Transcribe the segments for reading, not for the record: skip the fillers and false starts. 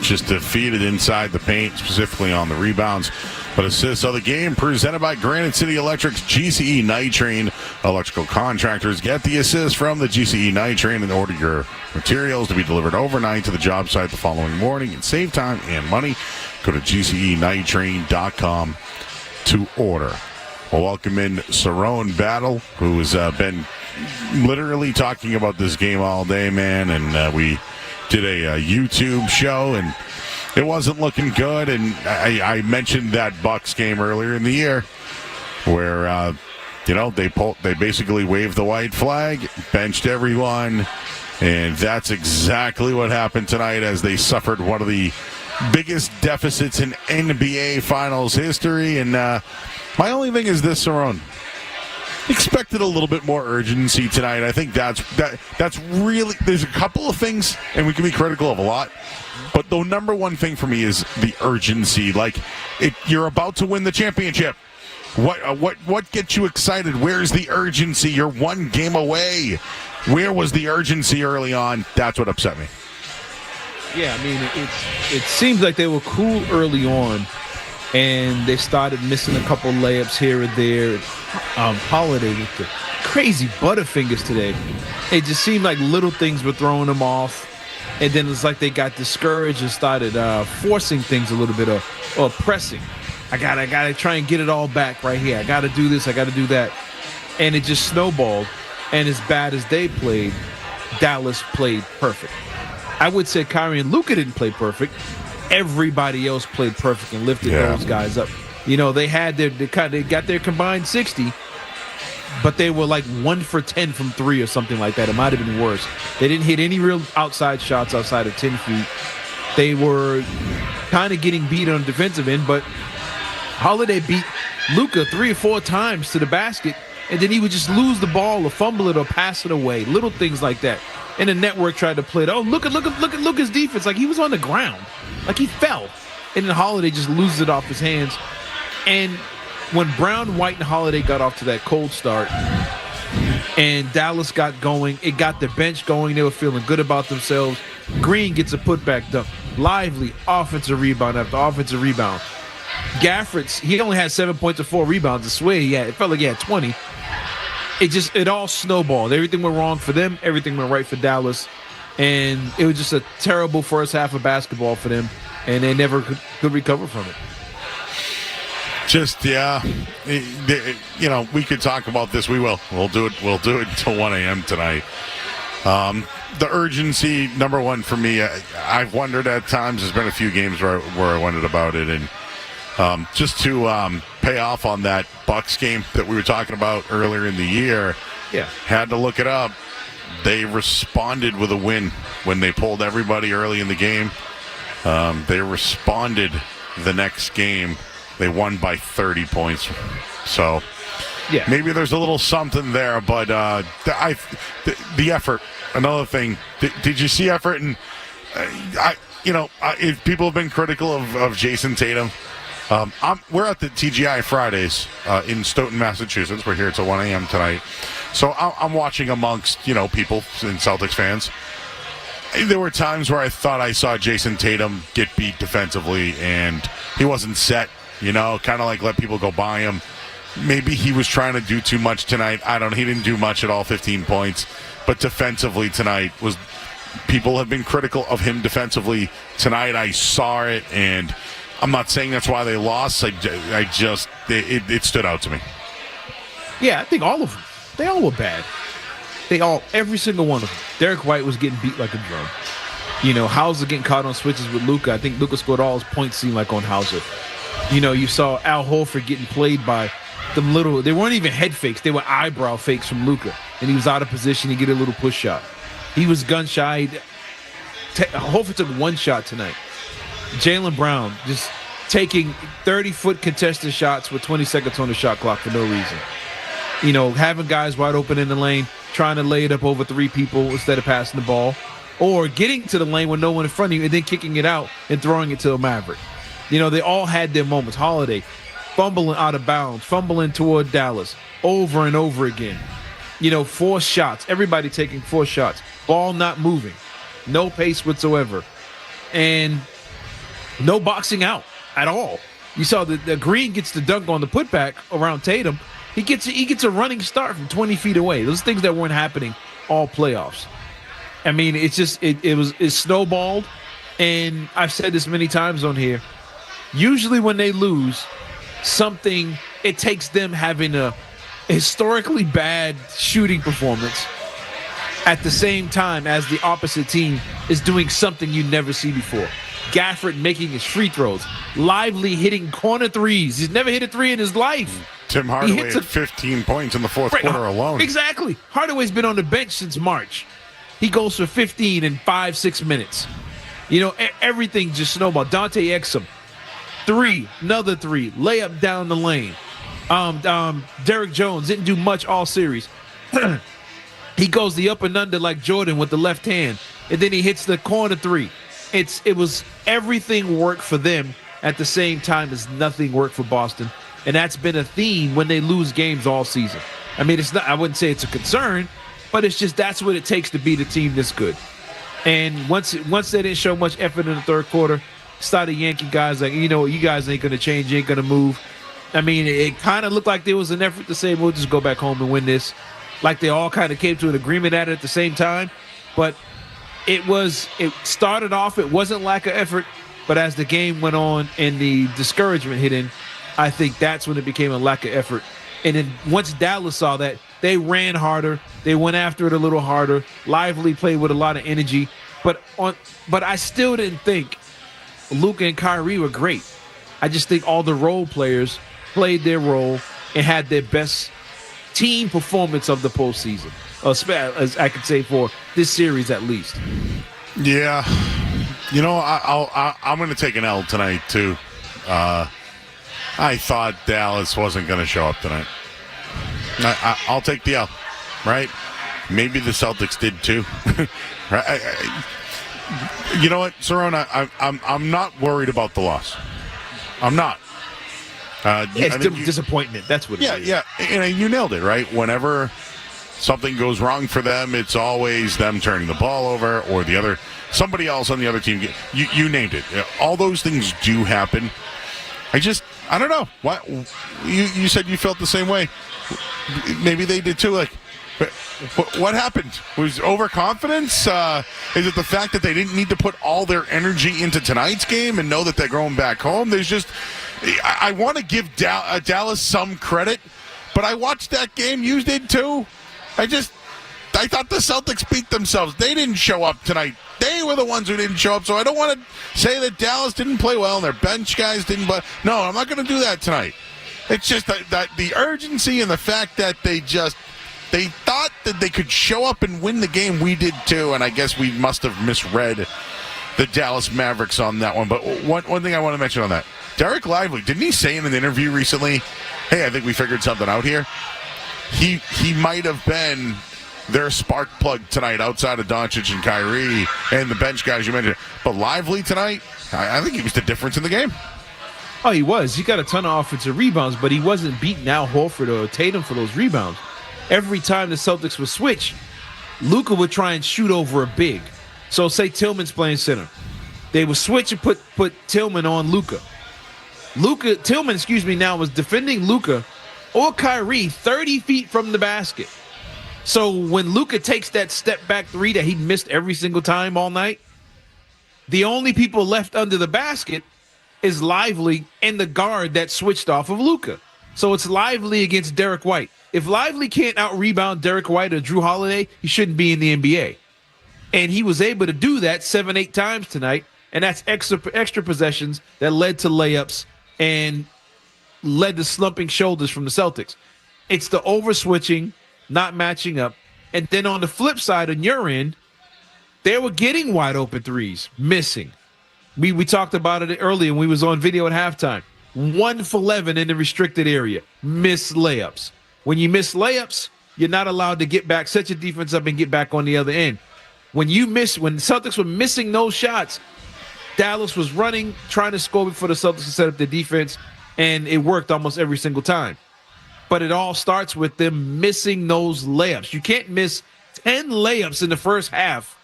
just defeated inside the paint, specifically on the rebounds. But assists of the game presented by Granite City Electric's GCE Night Train. Electrical contractors get the assist from the GCE Night Train and order your materials to be delivered overnight to the job site the following morning and save time and money. Go to GCEnighttrain.com to order. We'll welcome in Cerrone Battle, who has been literally talking about this game all day, man. And we did a YouTube show, and it wasn't looking good. And I mentioned that Bucks game earlier in the year where, they basically waved the white flag, benched everyone. And that's exactly what happened tonight as they suffered one of the biggest deficits in NBA Finals history. And my only thing is this, Cerrone. Expected a little bit more urgency tonight. I think that's really, there's a couple of things, and we can be critical of a lot, but the number one thing for me is the urgency. Like, you're about to win the championship. What gets you excited? Where's the urgency? You're one game away. Where was the urgency early on? That's what upset me. Yeah, I mean, it seems like they were cool early on, and they started missing a couple layups here and there. Holiday with the crazy butterfingers today. It just seemed like little things were throwing them off, and then it's like they got discouraged and started forcing things a little bit or pressing. I gotta try and get it all back right here. I gotta do this. I gotta do that, and it just snowballed. And as bad as they played, Dallas played perfect. I would say Kyrie and Luka didn't play perfect. Everybody else played perfect and lifted those guys up. They had they got their combined 60, but they were like 1 for 10 from 3 or something like that. It might have been worse. They didn't hit any real outside shots outside of 10 feet. They were kind of getting beat on the defensive end, but Holiday beat Luka 3 or 4 times to the basket, and then he would just lose the ball or fumble it or pass it away. Little things like that. And the network tried to play it. Oh, look at Luka's defense. Like, he was on the ground. Like, he fell. And then Holiday just loses it off his hands. And when Brown, White, and Holiday got off to that cold start and Dallas got going, it got the bench going. They were feeling good about themselves. Green gets a putback dunk. Lively offensive rebound after offensive rebound. Gafford's, he only had 7 points and 4 rebounds. I swear it felt like he had 20. It all snowballed. Everything went wrong for them. Everything went right for Dallas. And it was just a terrible first half of basketball for them. And they never could recover from it. We could talk about this. We will. We'll do it until 1 a.m. tonight. The urgency, number one for me, I've wondered at times. There's been a few games where I wondered about it. And just to pay off on that Bucks game that we were talking about earlier in the year, had to look it up. They responded with a win when they pulled everybody early in the game. They responded the next game. They won by 30 points. So maybe there's a little something there, but the effort. Another thing, did you see effort? And if people have been critical of Jason Tatum, we're at the TGI Fridays in Stoughton, Massachusetts. We're here till 1 a.m. tonight. So I'm watching amongst, people and Celtics fans. There were times where I thought I saw Jason Tatum get beat defensively and he wasn't set, kind of like let people go by him. Maybe he was trying to do too much tonight. I don't know. He didn't do much at all, 15 points. But defensively tonight people have been critical of him defensively. Tonight I saw it, and I'm not saying that's why they lost. It stood out to me. Yeah, I think all of them. They all were bad. Every single one of them. Derek White was getting beat like a drum. Hauser getting caught on switches with Luka. I think Luka scored all his points, seemed like, on Hauser. You saw Al Horford getting played by them they weren't even head fakes. They were eyebrow fakes from Luka. And he was out of position. He get a little push shot. He was gun shy. Horford took 1 shot tonight. Jaylen Brown just taking 30-foot contested shots with 20 seconds on the shot clock for no reason. Having guys wide open in the lane, trying to lay it up over 3 people instead of passing the ball, or getting to the lane with no one in front of you and then kicking it out and throwing it to a Maverick. They all had their moments. Holiday fumbling out of bounds, fumbling toward Dallas over and over again. 4 shots. Everybody taking 4 shots. Ball not moving. No pace whatsoever. And No boxing out at all. You saw the Green gets the dunk on the putback around Tatum. He gets a running start from 20 feet away. Those things that weren't happening all playoffs. I mean, it's just it snowballed, and I've said this many times on here. Usually when they lose, it takes them having a historically bad shooting performance at the same time as the opposite team is doing something you never see before. Gafford making his free throws. Lively hitting corner threes. He's never hit a three in his life. Tim Hardaway had 15 points in the fourth quarter alone. Exactly. Hardaway's been on the bench since March. He goes for 15 in 5-6 minutes. You know, everything just snowballed. Dante Exum, another three, layup down the lane. Derek Jones didn't do much all series. He goes the up and under like Jordan with the left hand, and then he hits the corner three. It was everything worked for them at the same time as nothing worked for Boston, and that's been a theme when they lose games all season. I mean, it's not. I wouldn't say it's a concern, but it's just that's what it takes to beat a team this good. And once they didn't show much effort in the third quarter, started yanking guys like, you know what, you guys ain't gonna change, you ain't gonna move. I mean, it kind of looked like there was an effort to say, we'll just go back home and win this. Like they all kind of came to an agreement at the same time, but it started off, it wasn't lack of effort, but as the game went on and the discouragement hit in, I think that's when it became a lack of effort. And then once Dallas saw that, they ran harder, they went after it a little harder. Lively played with a lot of energy, but I still didn't think Luka and Kyrie were great. I just think all the role players played their role and had their best team performance of the postseason, as I could say for this series at least. Yeah, you know, I'm going to take an L tonight too. I thought Dallas wasn't going to show up tonight. I'll take the L, right? Maybe the Celtics did too. Right? You know what, Cerrone? I'm not worried about the loss. I'm not. It's disappointment. That's what it is. Yeah, and you nailed it, right? Whenever something goes wrong for them, it's always them turning the ball over or somebody else on the other team. You named it. All those things do happen. I don't know. What you said you felt the same way. Maybe they did too. Like, what happened? Was overconfidence? Is it the fact that they didn't need to put all their energy into tonight's game and know that they're going back home? There's just, I want to give Dallas some credit, but I watched that game. You did too. I thought the Celtics beat themselves. They didn't show up tonight. They were the ones who didn't show up. So I don't want to say that Dallas didn't play well and their bench guys didn't play. No, I'm not going to do that tonight. It's just that the urgency and the fact that they thought that they could show up and win the game. We did too, and I guess we must have misread the Dallas Mavericks on that one. But one thing I want to mention on that, Derek Lively, didn't he say in an interview recently, hey, I think we figured something out here? He might have been their spark plug tonight outside of Doncic and Kyrie and the bench guys you mentioned. But Lively tonight, I think he was the difference in the game. Oh, he was. He got a ton of offensive rebounds, but he wasn't beating out Horford or Tatum for those rebounds. Every time the Celtics would switch, Luka would try and shoot over a big. So say Tillman's playing center. They would switch and put Tillman on Luka. Tillman now was defending Luka or Kyrie 30 feet from the basket. So when Luka takes that step back three that he missed every single time all night, the only people left under the basket is Lively and the guard that switched off of Luka. So it's Lively against Derek White. If Lively can't out-rebound Derek White or Drew Holiday, he shouldn't be in the NBA. And he was able to do that 7-8 times tonight, and that's extra possessions that led to layups and led to slumping shoulders from the Celtics. It's the over-switching, not matching up. And then on the flip side, on your end, they were getting wide-open threes, missing. We talked about it earlier when we was on video at halftime. 1 for 11 in the restricted area. Missed layups. When you miss layups, you're not allowed to get back, set your defense up and get back on the other end. When the Celtics were missing those shots, Dallas was running, trying to score before the Celtics to set up their defense, and it worked almost every single time. But it all starts with them missing those layups. You can't miss 10 layups in the first half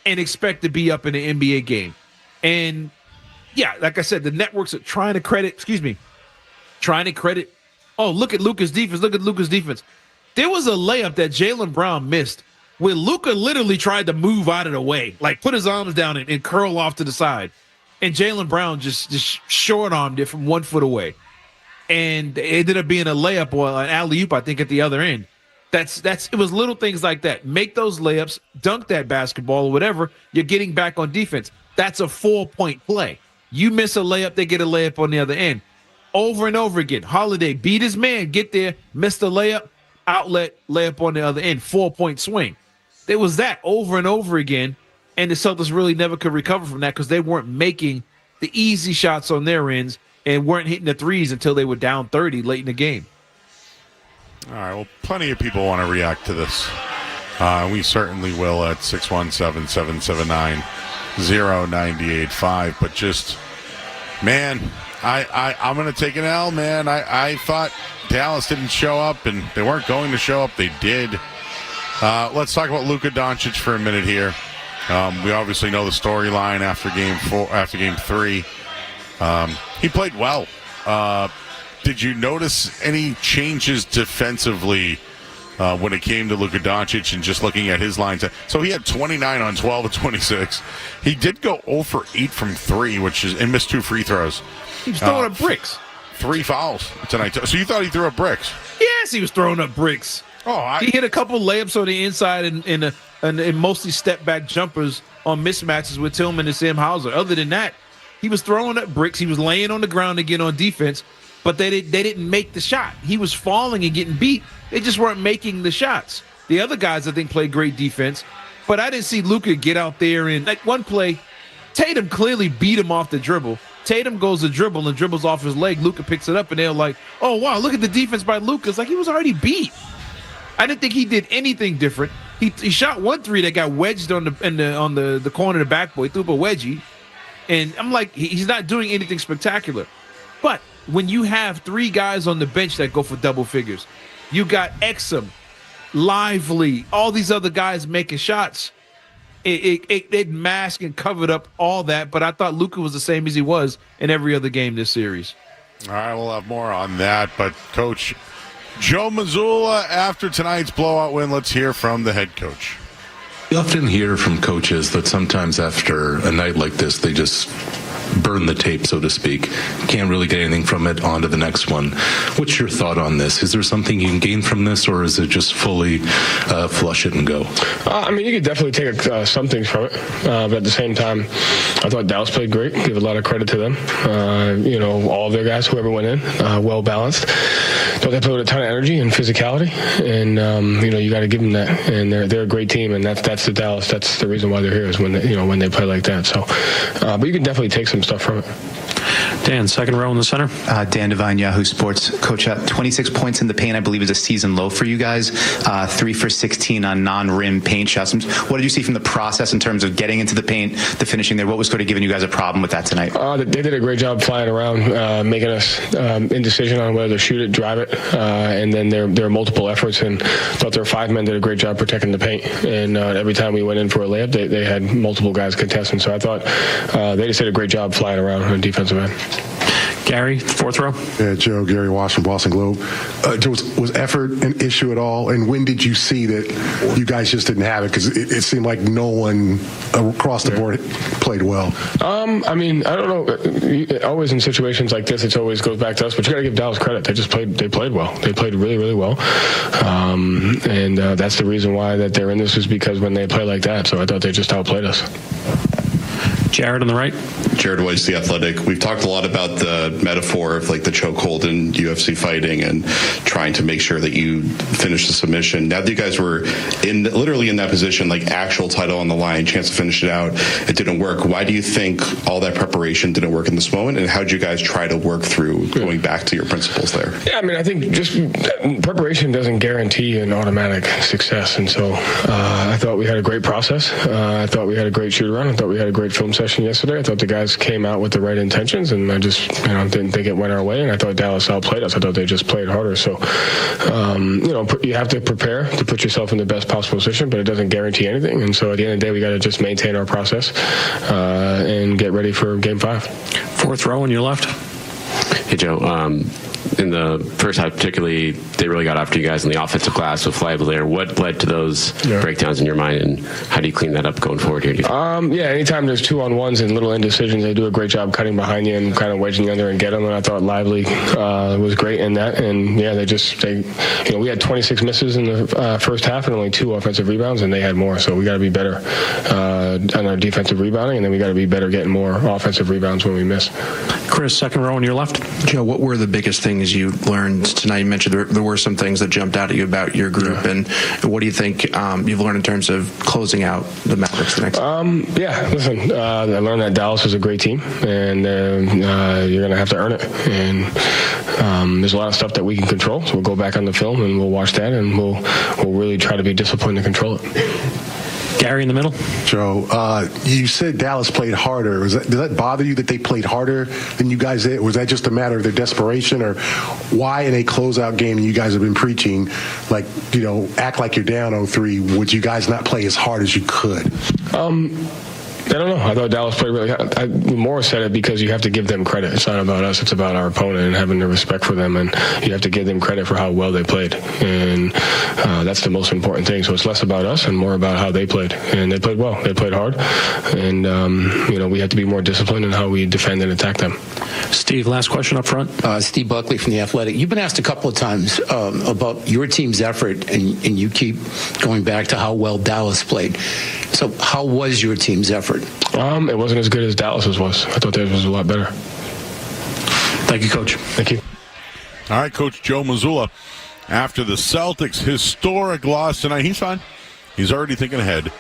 and expect to be up in an NBA game. And yeah, like I said, the networks are trying to credit. Oh, look at Luka's defense. Look at Luka's defense. There was a layup that Jaylen Brown missed where Luka literally tried to move out of the way, like put his arms down and curl off to the side. And Jaylen Brown just short-armed it from 1 foot away. And it ended up being a layup or an alley-oop, I think, at the other end. It was little things like that. Make those layups, dunk that basketball or whatever. You're getting back on defense. That's a 4-point play. You miss a layup, they get a layup on the other end. Over and over again. Holiday beat his man, get there, missed the layup, outlet, layup on the other end, 4-point swing. There was that over and over again, and the Celtics really never could recover from that because they weren't making the easy shots on their ends and weren't hitting the threes until they were down 30 late in the game. All right, well, plenty of people want to react to this. We certainly will at 617-779-0985. But just, man, I'm going to take an L, man. I thought Dallas didn't show up, and they weren't going to show up. They did. Let's talk about Luka Doncic for a minute here. We obviously know the storyline after game 3. He played well. Did you notice any changes defensively when it came to Luka Doncic and just looking at his lines? So he had 29 on 12 of 26. He did go 0 for 8 from 3, and missed 2 free throws. He was throwing up bricks. 3 fouls tonight. So you thought he threw up bricks? Yes, he was throwing up bricks. He hit a couple layups on the inside and mostly step-back jumpers on mismatches with Tillman and Sam Hauser. Other than that, he was throwing up bricks. He was laying on the ground again on defense, but they didn't make the shot. He was falling and getting beat. They just weren't making the shots. The other guys, I think, played great defense, but I didn't see Luka get out there and, like, one play, Tatum clearly beat him off the dribble. Tatum goes to dribble and dribbles off his leg. Luka picks it up, and they're like, oh, wow, look at the defense by Luka. It's like he was already beat. I didn't think he did anything different. He shot 1 3 that got wedged on the corner of the backboard. He threw up a wedgie. And I'm like, he's not doing anything spectacular. But when you have 3 guys on the bench that go for double figures, you got Exum, Lively, all these other guys making shots. It masked and covered up all that. But I thought Luka was the same as he was in every other game this series. All right, we'll have more on that. But, Coach Joe Mazzulla, after tonight's blowout win, let's hear from the head coach. We often hear from coaches that sometimes after a night like this, they just burn the tape, so to speak. Can't really get anything from it, on to the next one. What's your thought on this? Is there something you can gain from this, or is it just fully flush it and go? I mean, you could definitely take some things from it, but at the same time, I thought Dallas played great. Give a lot of credit to them. All of their guys, whoever went in, well balanced. Thought they played with a ton of energy and physicality, and you got to give them that. And they're a great team, and that's the Dallas. That's the reason why they're here, is when they play like that. So, but you can definitely take some stuff from it. Dan, second row in the center. Dan Devine, Yahoo Sports. Coach, 26 points in the paint, I believe, is a season low for you guys. 3 for 16 on non-rim paint shots. What did you see from the process in terms of getting into the paint, the finishing there? What was sort of giving you guys a problem with that tonight? They did a great job flying around, making us indecision on whether to shoot it, drive it, and then there were multiple efforts, and thought their 5 men did a great job protecting the paint. And every time we went in for a layup, they had multiple guys contesting. So I thought they just did a great job flying around on the defensive end. Gary, fourth row. Yeah, Joe, Gary Washington, Boston Globe. Was effort an issue at all? And when did you see that you guys just didn't have it? Because it seemed like no one across the board played well. I mean, I don't know. Always in situations like this, it always goes back to us. But you got to give Dallas credit. They played well. They played really, really well. And that's the reason why that they're in this, is because when they play like that. So I thought they just outplayed us. Jared on the right. Jared Weiss, The Athletic. We've talked a lot about the metaphor of like the chokehold in UFC fighting and trying to make sure that you finish the submission. Now that you guys were literally in that position, like actual title on the line, chance to finish it out, it didn't work. Why do you think all that preparation didn't work in this moment? And how did you guys try to work through going back to your principles there? Yeah, I mean, I think just preparation doesn't guarantee an automatic success. And so I thought we had a great process. I thought we had a great shoot around. I thought we had a great film session yesterday. I thought the guys came out with the right intentions, and I just didn't think it went our way. And I thought Dallas outplayed us. I thought they just played harder. So you have to prepare to put yourself in the best possible position, but it doesn't guarantee anything. And so at the end of the day, we got to just maintain our process and get ready for Game 5. Fourth row on your left. Hey, Joe. In the first half, particularly, they really got after you guys in the offensive glass with Fly Blair. What led to those breakdowns in your mind, and how do you clean that up going forward here? Anytime there's 2-on-1s and little indecisions, they do a great job cutting behind you and kind of wedging you under and get them. And I thought Lively was great in that. And we had 26 misses in the first half and only 2 offensive rebounds, and they had more. So we got to be better on our defensive rebounding, and then we got to be better getting more offensive rebounds when we miss. Chris, second row on your left. Joe, what were the biggest things you learned tonight? You mentioned there were some things that jumped out at you about your group, and what do you think you've learned in terms of closing out the Mavericks the next listen, I learned that Dallas is a great team, and you're going to have to earn it. And there's a lot of stuff that we can control, so we'll go back on the film and we'll watch that, and we'll really try to be disciplined to control it. Gary in the middle. Joe, you said Dallas played harder. Does that bother you that they played harder than you guys did? Was that just a matter of their desperation, or why in a closeout game you guys have been preaching, act like you're down 0-3, would you guys not play as hard as you could? I don't know. I thought Dallas played really hard. I more said it because you have to give them credit. It's not about us. It's about our opponent and having the respect for them. And you have to give them credit for how well they played. And that's the most important thing. So it's less about us and more about how they played. And they played well. They played hard. And, we have to be more disciplined in how we defend and attack them. Steve, last question up front. Steve Buckley from The Athletic. You've been asked a couple of times about your team's effort, and you keep going back to how well Dallas played. So how was your team's effort? It wasn't as good as Dallas's was. I thought theirs was a lot better. Thank you, Coach. Thank you. All right, Coach Joe Mazzulla. After the Celtics' historic loss tonight, he's fine. He's already thinking ahead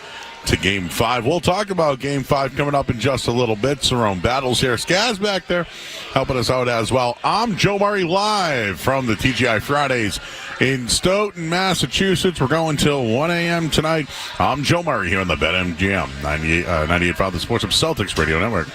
to Game 5. We'll talk about Game 5 coming up in just a little bit. Cerrone battles here. Skaz back there helping us out as well. I'm Joe Murray live from the TGI Fridays in Stoughton, Massachusetts. We're going till 1 a.m. tonight. I'm Joe Murray here on the BetMGM 98.5 The Sports of Celtics Radio Network.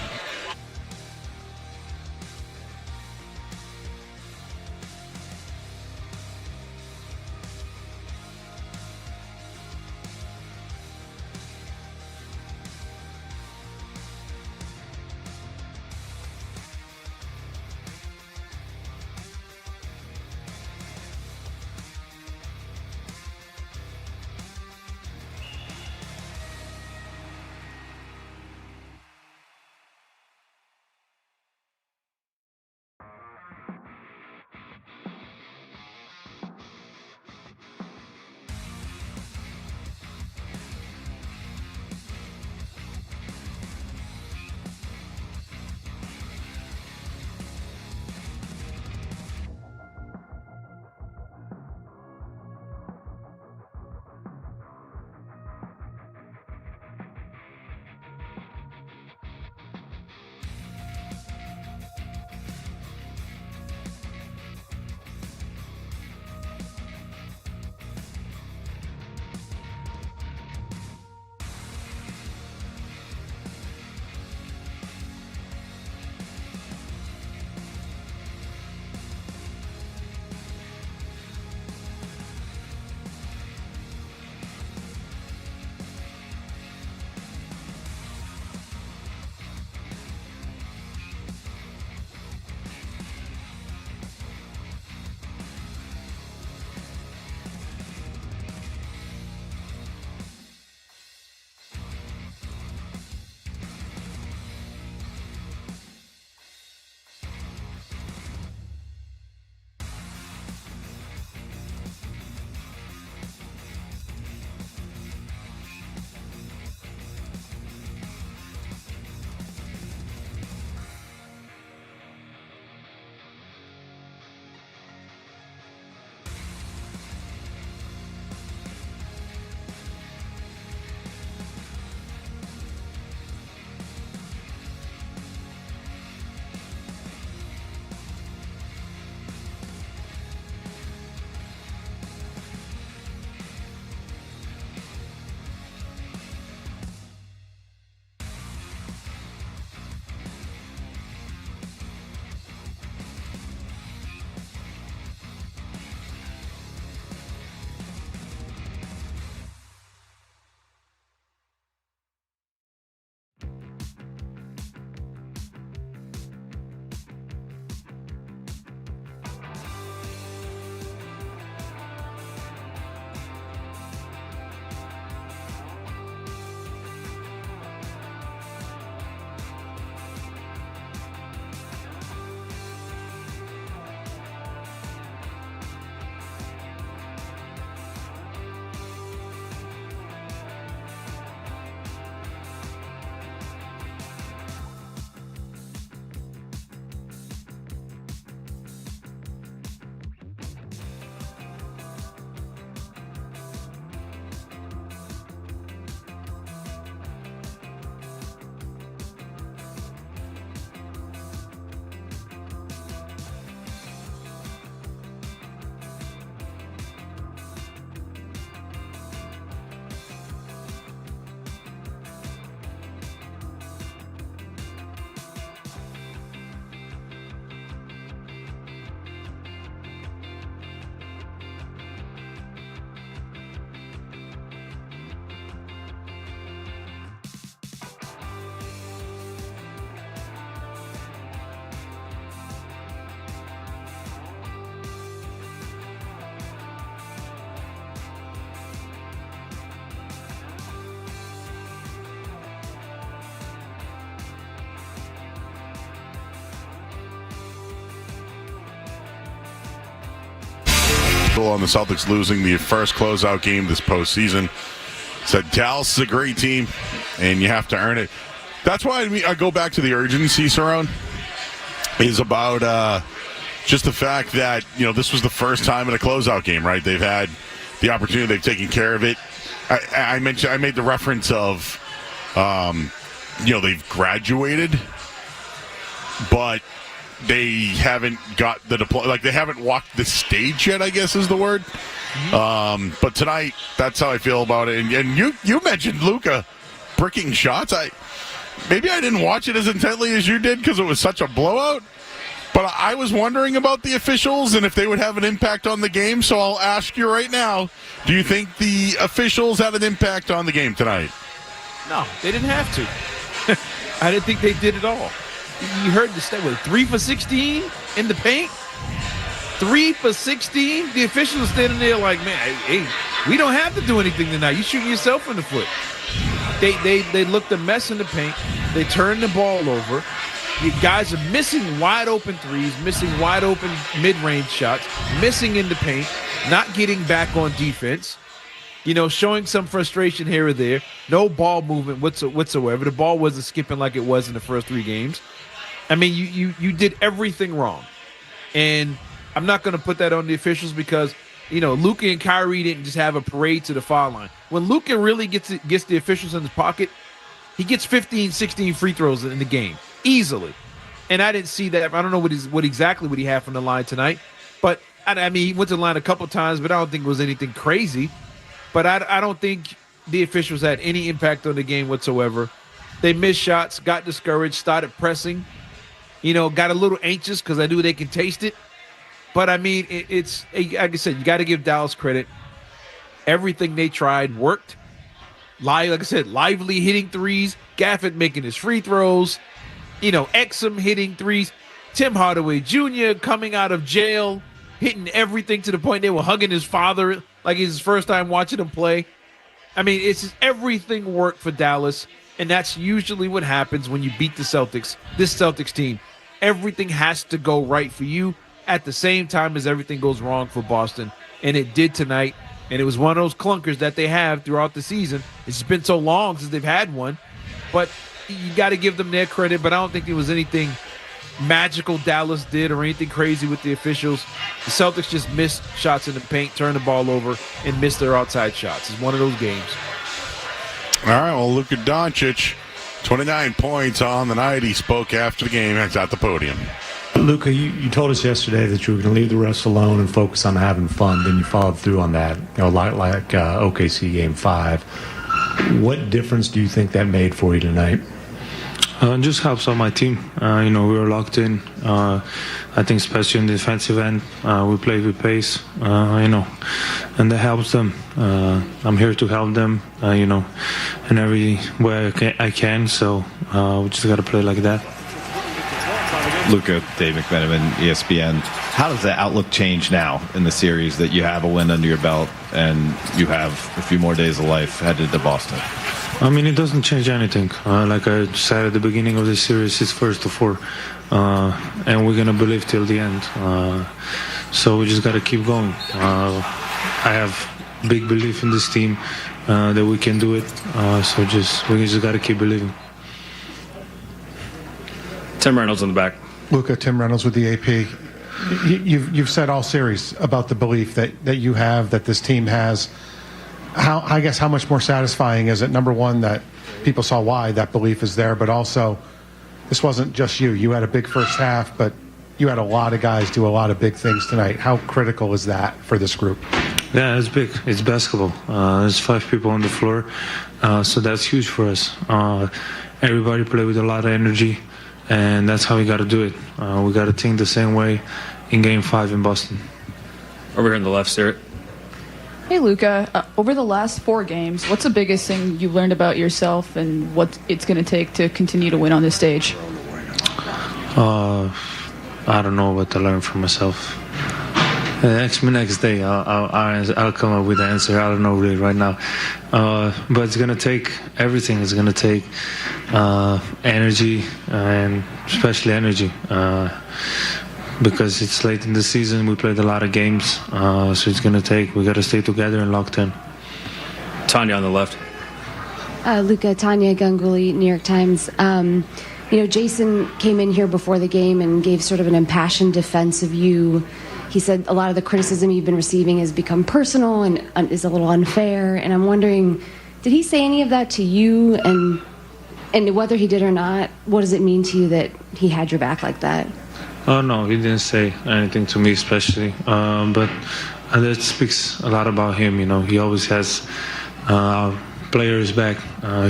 on the Celtics losing the first closeout game this postseason. Said Dallas is a great team, and you have to earn it. That's why I go back to the urgency, Cerrone, is about just the fact that, this was the first time in a closeout game, right? They've had the opportunity. They've taken care of it. I made the reference of, they've graduated, but they haven't got the they haven't walked the stage yet, I guess is the word. But tonight, that's how I feel about it. And you mentioned Luka bricking shots. Maybe I didn't watch it as intently as you did because it was such a blowout. But I was wondering about the officials and if they would have an impact on the game. So I'll ask you right now, do you think the officials had an impact on the game tonight? No, they didn't have to. I didn't think they did at all. You heard the stat, 3 for 16 in the paint? 3 for 16? The officials standing there like, man, hey, we don't have to do anything tonight. You shooting yourself in the foot. They looked a mess in the paint. They turned the ball over. You guys are missing wide open threes, missing wide open mid-range shots, missing in the paint, not getting back on defense. Showing some frustration here or there. No ball movement whatsoever. The ball wasn't skipping like it was in the first 3 games. I mean, you did everything wrong. And I'm not going to put that on the officials because, Luka and Kyrie didn't just have a parade to the foul line. When Luka really gets the officials in his pocket, he gets 15, 16 free throws in the game. Easily. And I didn't see that. I don't know what exactly he had from the line tonight. But, I mean, he went to the line a couple times, but I don't think it was anything crazy. But I don't think the officials had any impact on the game whatsoever. They missed shots, got discouraged, started pressing, got a little anxious because I knew they can taste it. But, I mean, it's like I said, you got to give Dallas credit. Everything they tried worked. Like I said, lively hitting threes, Gafford making his free throws, Exum hitting threes, Tim Hardaway Jr. coming out of jail, hitting everything to the point they were hugging his father like it's his first time watching him play. I mean, it's just everything worked for Dallas, and that's usually what happens when you beat the Celtics, this Celtics team. Everything has to go right for you at the same time as everything goes wrong for Boston, and it did tonight. And it was one of those clunkers that they have throughout the season. It's been so long since they've had one. But you got to give them their credit. But I don't think there was anything magical Dallas did or anything crazy with the officials. The Celtics just missed shots in the paint, turned the ball over, and missed their outside shots. It's one of those games. All right, well, Luka Doncic, 29 points on the night. He spoke after the game. He's at the podium. Luka, you told us yesterday that you were going to leave the rest alone and focus on having fun. Then you followed through on that, like OKC Game 5. What difference do you think that made for you tonight? It just helps out my team. We were locked in. I think especially in the defensive end, we played with pace, and that helps them. I'm here to help them, in every way I can. So we just got to play like that. Luka, Dave McMenamin, ESPN. How does the outlook change now in the series that you have a win under your belt and you have a few more days of life headed to Boston? I mean, it doesn't change anything. Like I said at the beginning of the series, it's 1-4, and we're going to believe till the end. So we just got to keep going. I have big belief in this team that we can do it. We just got to keep believing. Tim Reynolds in the back. Luka, Tim Reynolds with the AP. You've said all series about the belief that you have, that this team has. How much more satisfying is it, number one, that people saw why that belief is there, but also this wasn't just you. You had a big first half, but you had a lot of guys do a lot of big things tonight. How critical is that for this group? Yeah, it's big. It's basketball. There's 5 people on the floor, so that's huge for us. Everybody play with a lot of energy. And that's how we got to do it. We got to think the same way in Game 5 in Boston. Over here on the left, Sarah. Hey, Luka. Over the last 4 games, what's the biggest thing you've learned about yourself and what it's going to take to continue to win on this stage? I don't know what to learn from myself. Next day, I'll come up with the answer. I don't know really right now. But it's going to take everything. It's going to take energy, and especially energy. because it's late in the season. We played a lot of games, so it's going to take. We got to stay together and locked in. Tanya on the left. Luka, Tanya Ganguly, New York Times. Jason came in here before the game and gave sort of an impassioned defense of you. He said a lot of the criticism you've been receiving has become personal and is a little unfair. And I'm wondering, did he say any of that to you? And whether he did or not, what does it mean to you that he had your back like that? Oh, no, he didn't say anything to me especially. But that speaks a lot about him. He always has players back.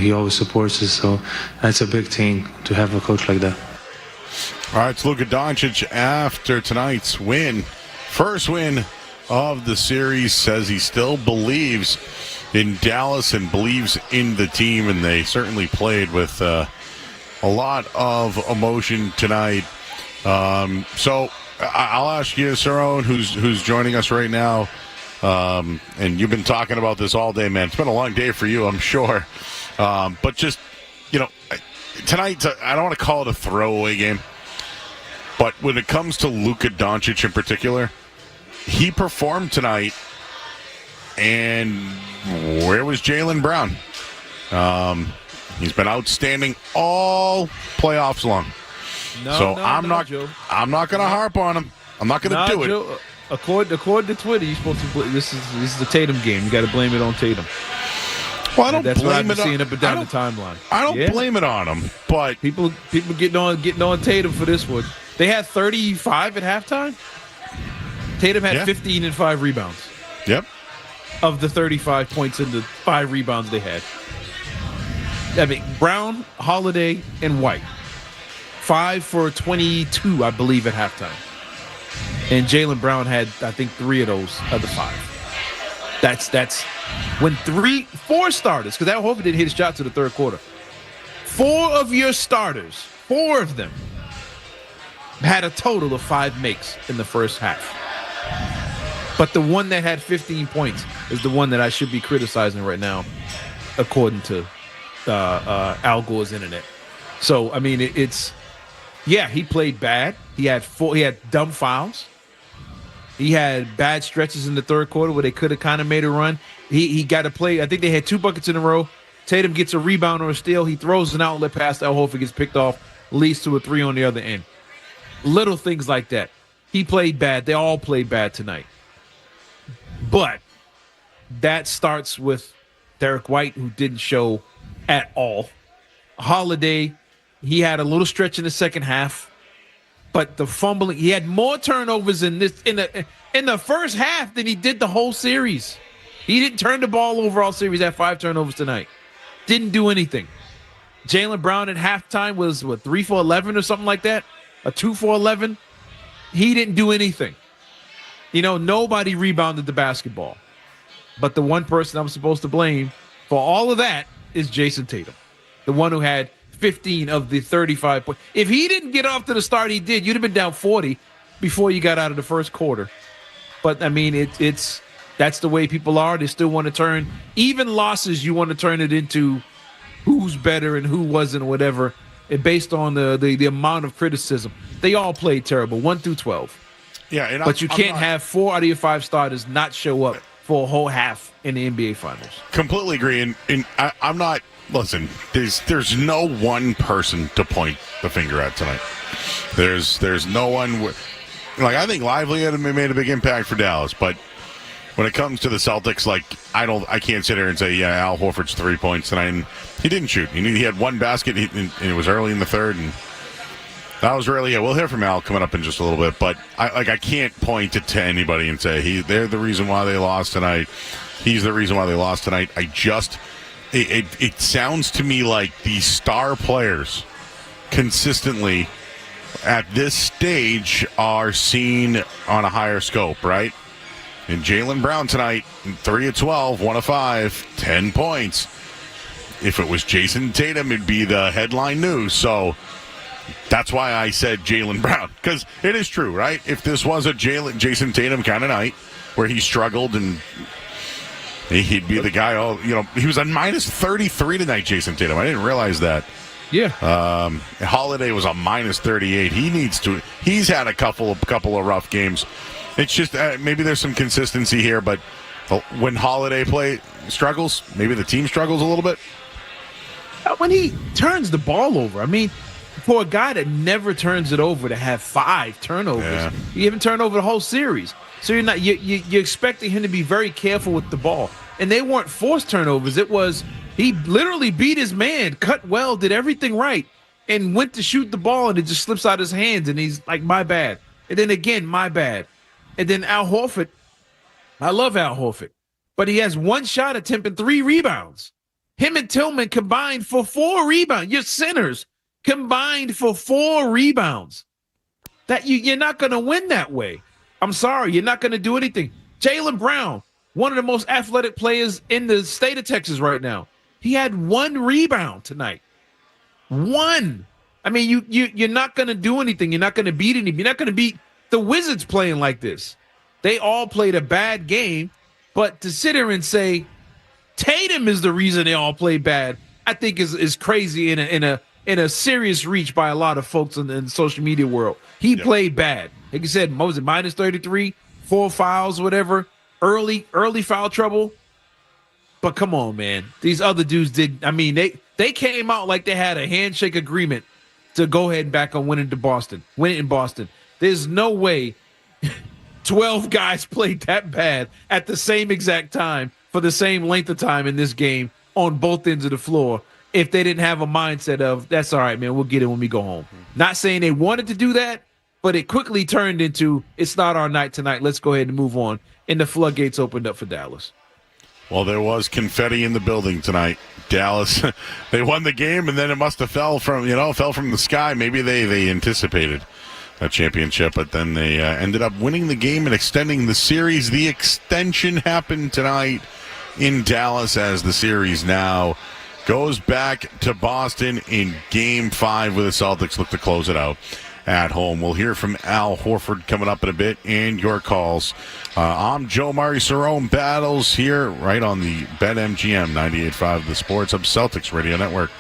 He always supports us. So that's a big thing to have a coach like that. All right, it's Luka Doncic after tonight's win. First win of the series, says he still believes in Dallas and believes in the team, and they certainly played with a lot of emotion tonight. So I'll ask you, Cerrone, who's joining us right now, and you've been talking about this all day, man. It's been a long day for you, I'm sure. But just, tonight, I don't want to call it a throwaway game, but when it comes to Luka Doncic in particular, he performed tonight, and where was Jaylen Brown? He's been outstanding all playoffs long. I'm not going to harp on him. I'm not going to do it. Joe, according to Twitter, you're supposed to play. This is the Tatum game. You got to blame it on Tatum. Well, I don't That's blame what I've been it seeing up and down the timeline. I don't blame it on him, but people getting on Tatum for this one. They had 35 at halftime. Tatum had 15 and 5 rebounds. Yep. Of the 35 points and the 5 rebounds they had. I mean, Brown, Holiday, and White. 5 for 22, I believe, at halftime. And Jaylen Brown had, I think, 3 of those other 5. That's when 4 starters, because that Horford didn't hit his shot to the third quarter. 4 of your starters, 4 of them, had a total of 5 makes in the first half. But the one that had 15 points is the one that I should be criticizing right now, according to Al Gore's internet. So, I mean, he played bad. He had dumb fouls. He had bad stretches in the third quarter where they could have kind of made a run. He got to play. I think they had 2 buckets in a row. Tatum gets a rebound or a steal. He throws an outlet pass. Al Horford gets picked off, leads to a 3 on the other end. Little things like that. He played bad. They all played bad tonight. But that starts with Derek White, who didn't show at all. Holiday, he had a little stretch in the second half, but the fumbling, he had more turnovers in the first half than he did the whole series. He didn't turn the ball over all series. Had 5 turnovers tonight. Didn't do anything. Jaylen Brown at halftime was 3 for 11 or something like that, a 2 for 11. He didn't do anything. Nobody rebounded the basketball. But the one person I'm supposed to blame for all of that is Jason Tatum, the one who had 15 of the 35 points. If he didn't get off to the start he did, you'd have been down 40 before you got out of the first quarter. But, I mean, that's the way people are. They still want to turn, even losses, you want to turn it into who's better and who wasn't or whatever, based on the amount of criticism. They all played terrible, 1 through 12. Yeah, but you can't have 4 out of your 5 starters not show up for a whole half in the NBA Finals. Completely agree. And I'm not. Listen, there's no one person to point the finger at tonight. There's no one. I think Lively had made a big impact for Dallas, but when it comes to the Celtics, I can't sit here and say, Al Horford's 3 points tonight. And he didn't shoot. He had 1 basket, and it was early in the third, and that was really it. We'll hear from Al coming up in just a little bit, but I can't point it to anybody and say they're the reason why they lost tonight. He's the reason why they lost tonight. It sounds to me like the star players consistently at this stage are seen on a higher scope, right? And Jaylen Brown tonight, 3 of 12, 1 of 5, 10 points. If it was Jason Tatum, it'd be the headline news. So that's why I said Jaylen Brown, because it is true, right? If this was a Jason Tatum kind of night where he struggled and he'd be the guy. He was on minus 33 tonight, Jason Tatum. I didn't realize that. Yeah. Holiday was on minus 38. He's had a couple of rough games. It's just maybe there's some consistency here, but when Holiday struggles, maybe the team struggles a little bit. When he turns the ball over, I mean, for a guy that never turns it over to have 5 turnovers, he haven't turned over the whole series. So you're expecting him to be very careful with the ball. And they weren't forced turnovers. It was he literally beat his man, cut well, did everything right, and went to shoot the ball, and it just slips out his hands, and he's like, my bad. And then again, my bad. And then Al Horford, I love Al Horford, but he has 1 shot attempt and 3 rebounds. Him and Tillman combined for 4 rebounds. Your centers combined for 4 rebounds. That you're not going to win that way. I'm sorry, you're not going to do anything. Jaylen Brown, one of the most athletic players in the state of Texas right now. He had 1 rebound tonight. 1. I mean, you're not going to do anything. You're not going to beat anything. You're not going to beat the Wizards playing like this. They all played a bad game, but to sit here and say Tatum is the reason they all play bad, I think is crazy in a serious reach by a lot of folks in the social media world. He played bad. Like you said, what was it, minus 33, 4 fouls, whatever, early foul trouble. But come on, man. These other dudes did. I mean, they came out like they had a handshake agreement to go ahead and back on win it in Boston. There's no way 12 guys played that bad at the same exact time for the same length of time in this game on both ends of the floor if they didn't have a mindset of, that's all right, man, we'll get it when we go home. Not saying they wanted to do that, but it quickly turned into, it's not our night tonight, let's go ahead and move on. And the floodgates opened up for Dallas. Well, there was confetti in the building tonight. Dallas, they won the game, and then it must have fell from the sky. Maybe they anticipated a championship, but then they ended up winning the game and extending the series. The extension happened tonight in Dallas as the series now goes back to Boston in Game 5 with the Celtics look to close it out at home. We'll hear from Al Horford coming up in a bit and your calls. I'm Joe Murray. Cerrone battles here right on the BetMGM 98.5 The Sports Hub Celtics Radio Network.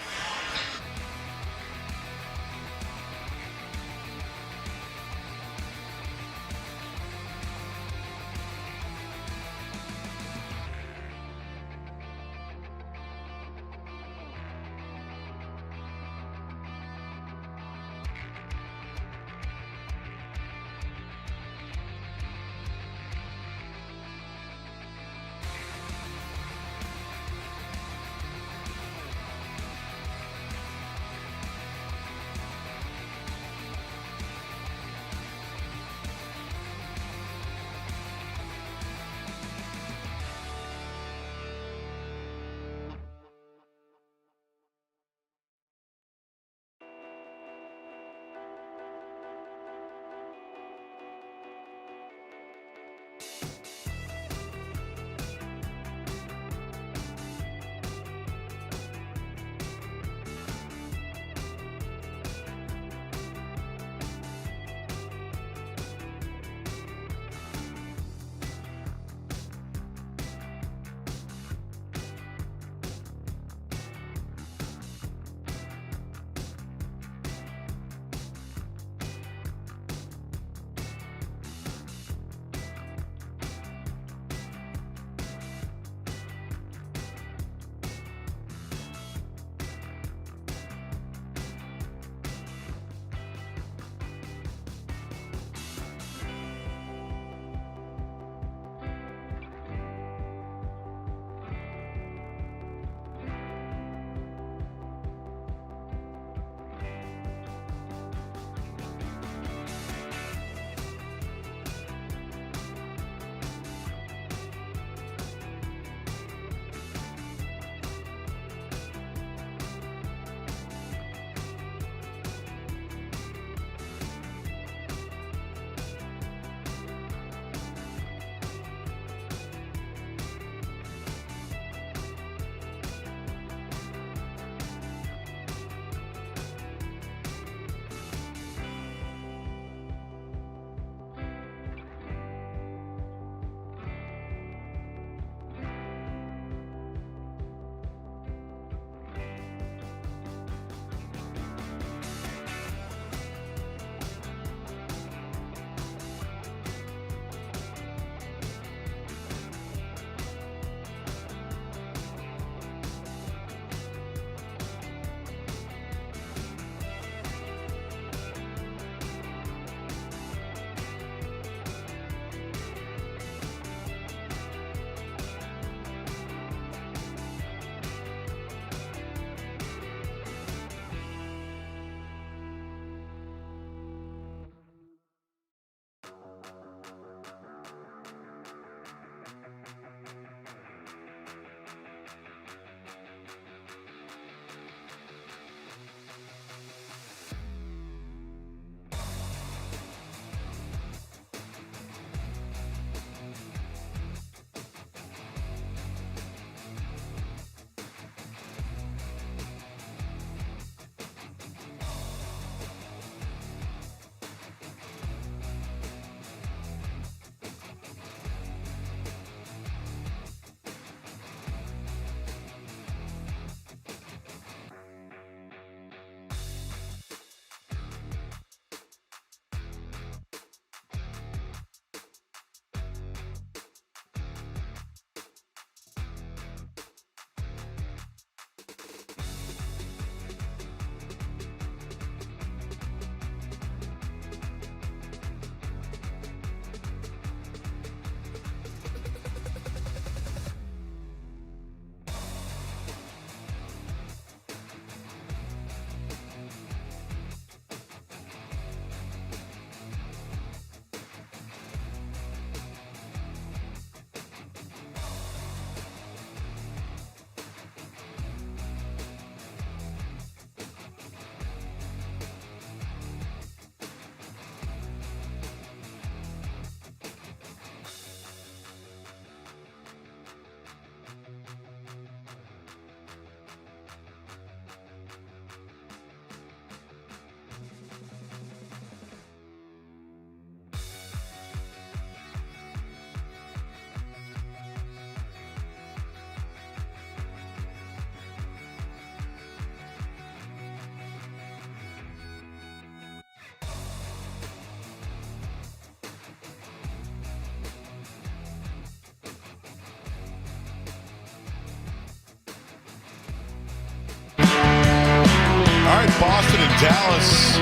Boston and Dallas.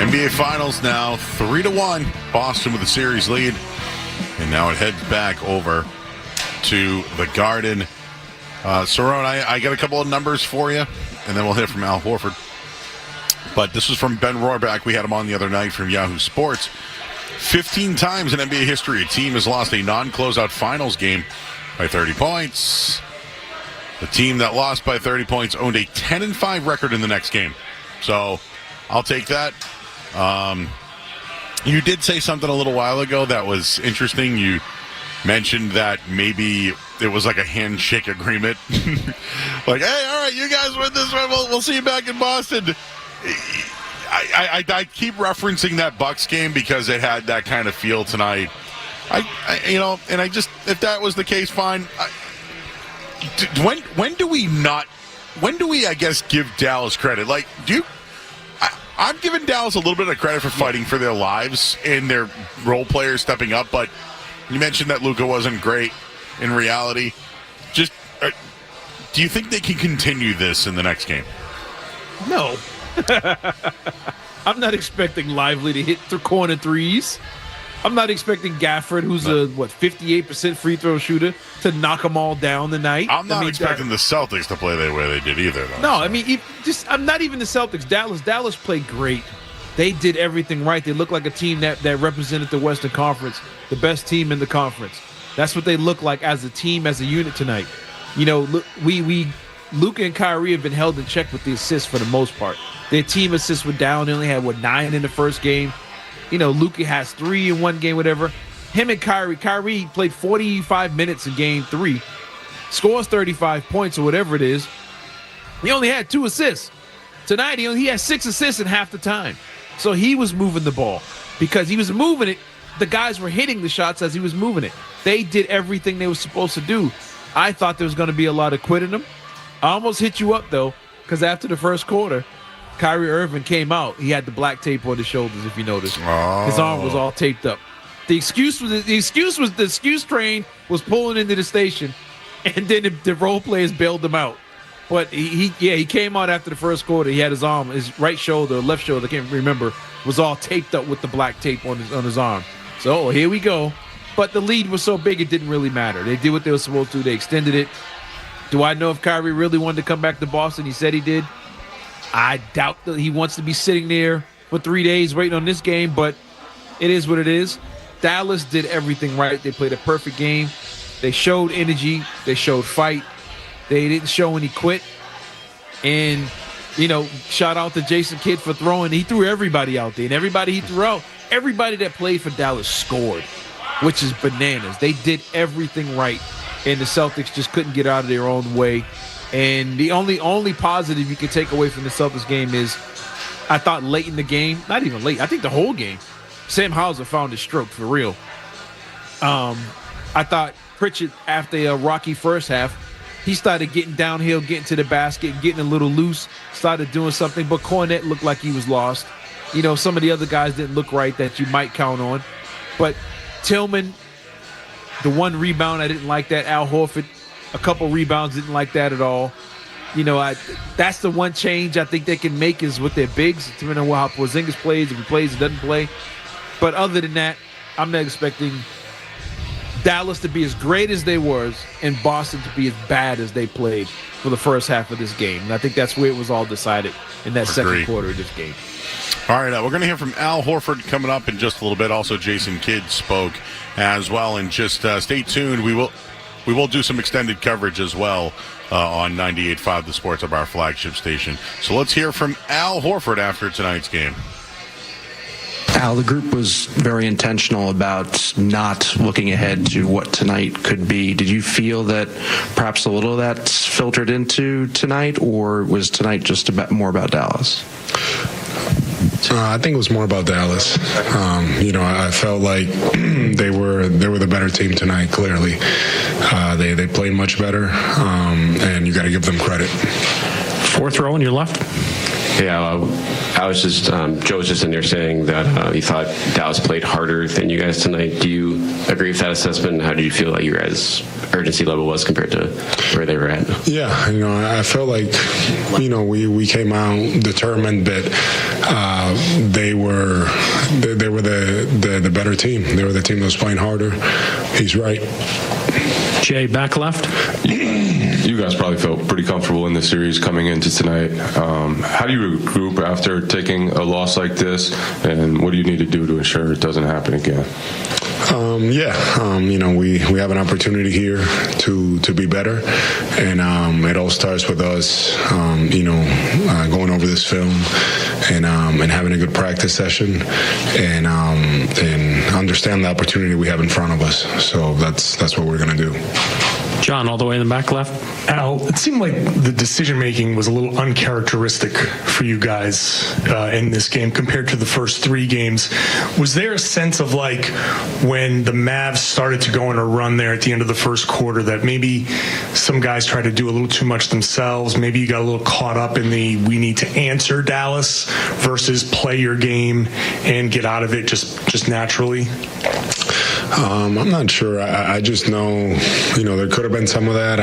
NBA Finals now 3-1. Boston with a series lead. And now it heads back over to the Garden. Cerrone, I got a couple of numbers for you, and then we'll hear from Al Horford. But this was from Ben Rohrback. We had him on the other night from Yahoo Sports. 15 times in NBA history, a team has lost a non-closeout finals game by 30 points. The team that lost by 30 points owned a 10-5 record in the next game. So I'll take that. You did say something a little while ago that was interesting. You mentioned that maybe it was like a handshake agreement. Like, hey, all right, you guys win this one. We'll see you back in Boston. I keep referencing that Bucks game because it had that kind of feel tonight. And I just, if that was the case, fine. When do we, I guess, give Dallas credit? Like, I'm giving Dallas a little bit of credit for fighting for their lives and their role players stepping up, but you mentioned that Luka wasn't great in reality. Just, do you think they can continue this in the next game? No. I'm not expecting Lively to hit corner threes. I'm not expecting Gafford, who's a 58% free throw shooter, to knock them all down tonight. I'm not expecting the Celtics to play the way they did either, though. No, I mean, I'm not even the Celtics. Dallas played great. They did everything right. They look like a team that represented the Western Conference, the best team in the conference. That's what they look like as a team, as a unit tonight. You know, Luka and Kyrie have been held in check with the assists for the most part. Their team assists were down. They only had, 9 in the first game. You know, Luka has 3 in one game, whatever. Him and Kyrie played 45 minutes in game 3, scores 35 points or whatever it is. He only had 2 assists. Tonight, he had 6 assists in half the time. So he was moving the ball. Because he was moving it, the guys were hitting the shots as he was moving it. They did everything they were supposed to do. I thought there was going to be a lot of quitting them. I almost hit you up, though, because after the first quarter, Kyrie Irving came out. He had the black tape on his shoulders, if you noticed. Oh. His arm was all taped up. The excuse train was pulling into the station, and then the role players bailed him out. But he came out after the first quarter. He had his arm, his right shoulder, left shoulder, I can't remember, was all taped up with the black tape on his arm. So here we go. But the lead was so big it didn't really matter. They did what they were supposed to. They extended it. Do I know if Kyrie really wanted to come back to Boston? He said he did. I doubt that he wants to be sitting there for 3 days waiting on this game, but it is what it is. Dallas did everything right. They played a perfect game. They showed energy. They showed fight. They didn't show any quit. And, shout out to Jason Kidd for throwing. He threw everybody out there. And everybody he threw out, everybody that played for Dallas scored, which is bananas. They did everything right. And the Celtics just couldn't get out of their own way. And the only positive you can take away from the Celtics game is I thought late in the game, not even late, I think the whole game, Sam Hauser found his stroke for real. I thought Pritchard, after a rocky first half, he started getting downhill, getting to the basket, getting a little loose, started doing something. But Cornette looked like he was lost. Some of the other guys didn't look right that you might count on. But Tillman, the one rebound, I didn't like that. Al Horford, a couple rebounds, didn't like that at all. That's the one change I think they can make is with their bigs, depending on how Porzingis plays, if he plays, he doesn't play. But other than that, I'm not expecting Dallas to be as great as they was and Boston to be as bad as they played for the first half of this game. And I think that's where it was all decided in that second quarter of this game. All right, we're going to hear from Al Horford coming up in just a little bit. Also, Jason Kidd spoke as well. And just stay tuned. We will do some extended coverage as well on 98.5 The Sports of our flagship station. So let's hear from Al Horford after tonight's game. Al, the group was very intentional about not looking ahead to what tonight could be. Did you feel that perhaps a little of that filtered into tonight, or was tonight just more about Dallas? I think it was more about Dallas. I felt like they were the better team tonight. Clearly, they played much better, and you got to give them credit. Fourth row on your left. Yeah, I was just Joe was just in there saying that he thought Dallas played harder than you guys tonight. Do you agree with that assessment? How do you feel like your guys' urgency level was compared to where they were at? Yeah, I felt like we came out determined that they were the better team. They were the team that was playing harder. He's right. Jay, back left. You guys probably felt pretty comfortable in the series coming into tonight. How do you regroup after taking a loss like this, and what do you need to do to ensure it doesn't happen again? We have an opportunity here to be better, and it all starts with us, going over this film and having a good practice session, and understand the opportunity we have in front of us. So that's what we're going to do. John, all the way in the back left. Al, it seemed like the decision-making was a little uncharacteristic for you guys in this game compared to the first 3 games. Was there a sense of like when the Mavs started to go on a run there at the end of the first quarter that maybe some guys tried to do a little too much themselves? Maybe you got a little caught up in the we need to answer Dallas versus play your game and get out of it just naturally? I'm not sure. I just know, there could have been some of that,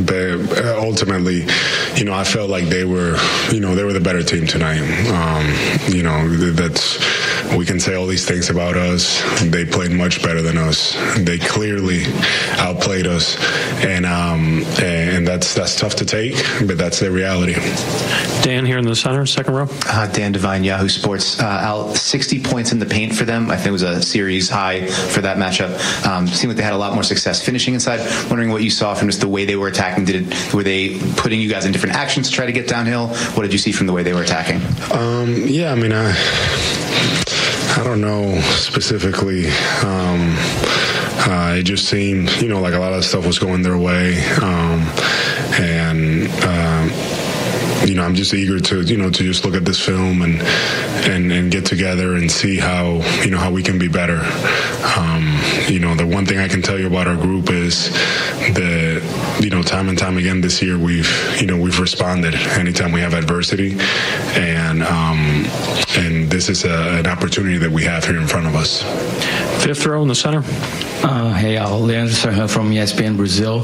but ultimately, I felt like they were the better team tonight. We can say all these things about us. They played much better than us. They clearly outplayed us, and that's tough to take, but that's the reality. Dan here in the center, second row. Dan Devine, Yahoo Sports. Al, 60 points in the paint for them. I think it was a series high for that matchup. Seemed like they had a lot more success finishing inside. Wondering what you saw from just the way they were attacking. Were they putting you guys in different actions to try to get downhill? What did you see from the way they were attacking? I don't know specifically. It just seemed, like a lot of stuff was going their way, I'm just eager to just look at this film and get together and see how we can be better. The one thing I can tell you about our group is that time and time again this year we've responded anytime we have adversity, and this is an opportunity that we have here in front of us. Fifth row in the center. Hey, Leandro Cerrone from ESPN Brazil.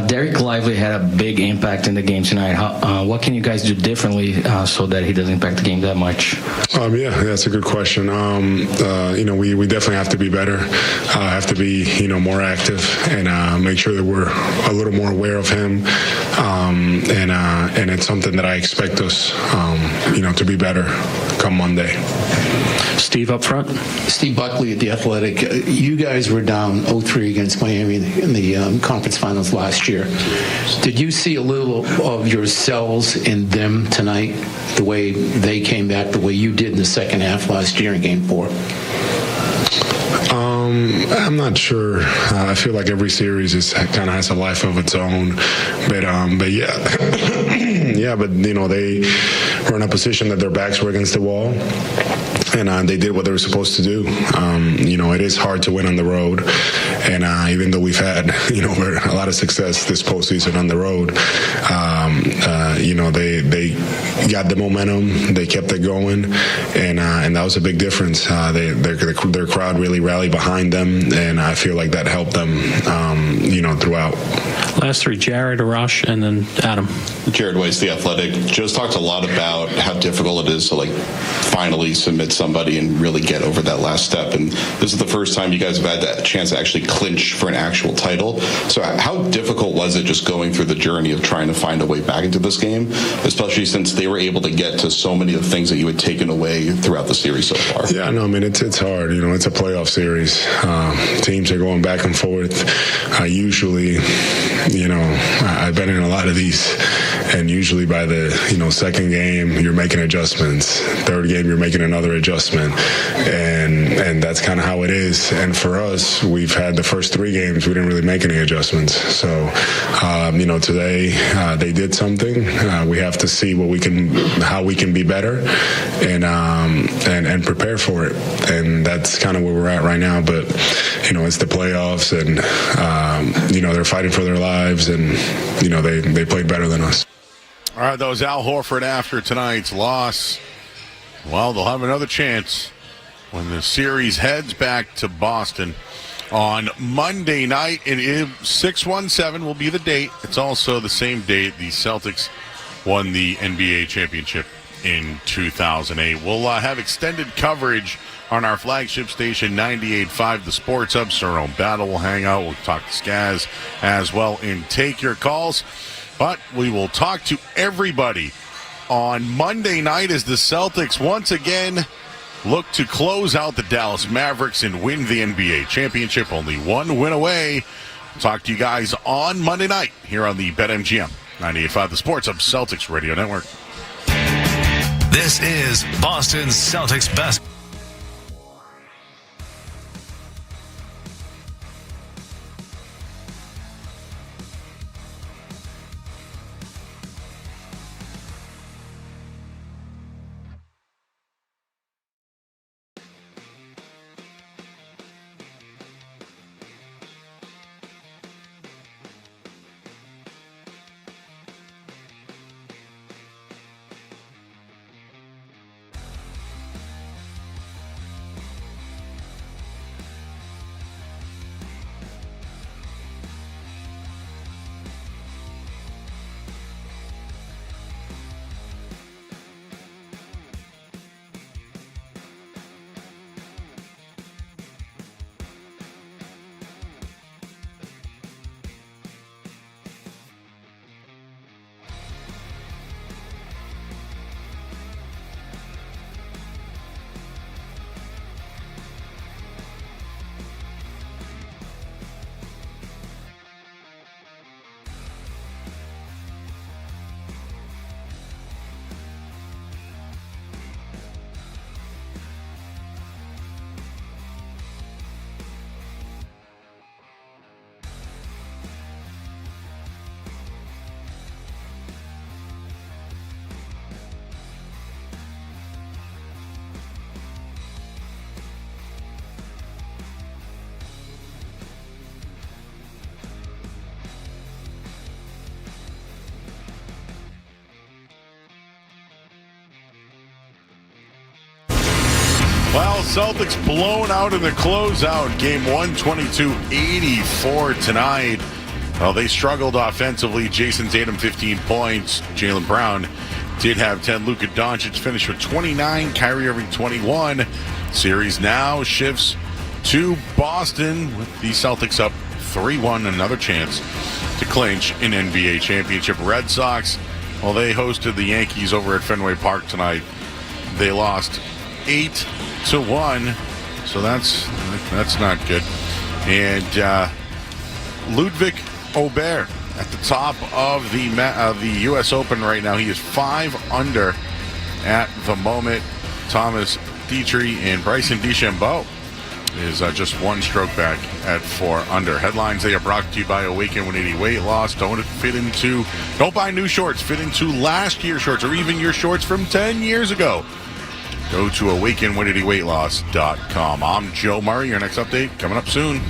Derek Lively had a big impact in the game tonight. What can you guys do differently so that he doesn't impact the game that much? That's a good question. We definitely have to be better. Have to be more active and make sure that we're a little more aware of him. And it's something that I expect us to be better come Monday. Steve up front. Steve Buckley at The Athletic. You guys were down 0-3 against Miami in the conference finals last year. Did you see a little of yourselves in them tonight, the way they came back, the way you did in the second half last year in Game 4? I'm not sure. I feel like every series kind of has a life of its own, but yeah, but they were in a position that their backs were against the wall, and they did what they were supposed to do. It is hard to win on the road, and even though we've had a lot of success this postseason on the road, they got the momentum, they kept it going, and that was a big difference. Their crowd really rallied behind them, and I feel like that helped them, throughout. Last three: Jared, Arash, and then Adam. Jared Weiss, The Athletic. Joe's talked a lot about how difficult it is to finally submit somebody and really get over that last step. And this is the first time you guys have had that chance to actually clinch for an actual title. So how difficult was it just going through the journey of trying to find a way back into this game, especially since they were able to get to so many of the things that you had taken away throughout the series so far? Yeah, no, it's hard. It's a playoff series. Teams are going back and forth. Usually, I've been in a lot of these, and usually by the second game you're making adjustments, third game you're making another adjustment, and that's kind of how it is. And for us, we've had the first 3 games we didn't really make any adjustments. So today they did something. We have to see how we can be better and prepare for it, and that's kind of where we're at right now. But it's the playoffs, and they're fighting for their lives, and they played better than us. All right, that was Al Horford after tonight's loss. Well, they'll have another chance when the series heads back to Boston on Monday night. It is 6/17 will be the date. It's also the same date the Celtics won the NBA championship in 2008. We'll have extended coverage on our flagship station, 98.5, the Sports Hub. Cerrone Battle will hang out. We'll talk to Skaz as well and take your calls. But we will talk to everybody on Monday night as the Celtics once again look to close out the Dallas Mavericks and win the NBA championship. Only one win away. Talk to you guys on Monday night here on the BetMGM 98.5, the Sports Hub Celtics Radio Network. This is Boston's Celtics Best. Well, Celtics blown out in the closeout. Game 122-84 tonight. Well, they struggled offensively. Jason Tatum, 15 points. Jaylen Brown did have 10. Luka Doncic finished with 29. Kyrie Irving, 21. Series now shifts to Boston with the Celtics up 3-1. Another chance to clinch an NBA championship. Red Sox, well, they hosted the Yankees over at Fenway Park tonight. They lost 8-1, so that's not good. And Ludwig Aubert at the top of the U.S. Open right now. He is 5 under at the moment. Thomas Dietrich and Bryson DeChambeau is just 1 stroke back at 4 under. Headlines, they are brought to you by Awaken 180 Weight Loss. Don't buy new shorts. Fit into last year's shorts or even your shorts from 10 years ago. Go to awaken180weightloss.com. I'm Joe Murray. Your next update coming up soon.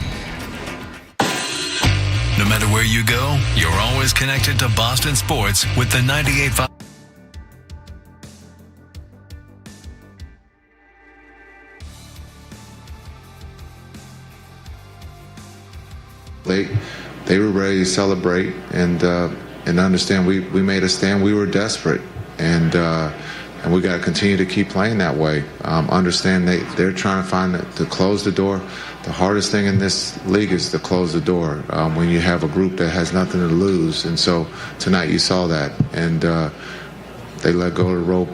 No matter where you go, you're always connected to Boston sports with the 98.5. They were ready to celebrate and understand we made a stand. We were desperate, and we got to continue to keep playing that way. Understand they're trying to find to close the door. The hardest thing in this league is to close the door when you have a group that has nothing to lose. And so tonight you saw that, and they let go of the rope,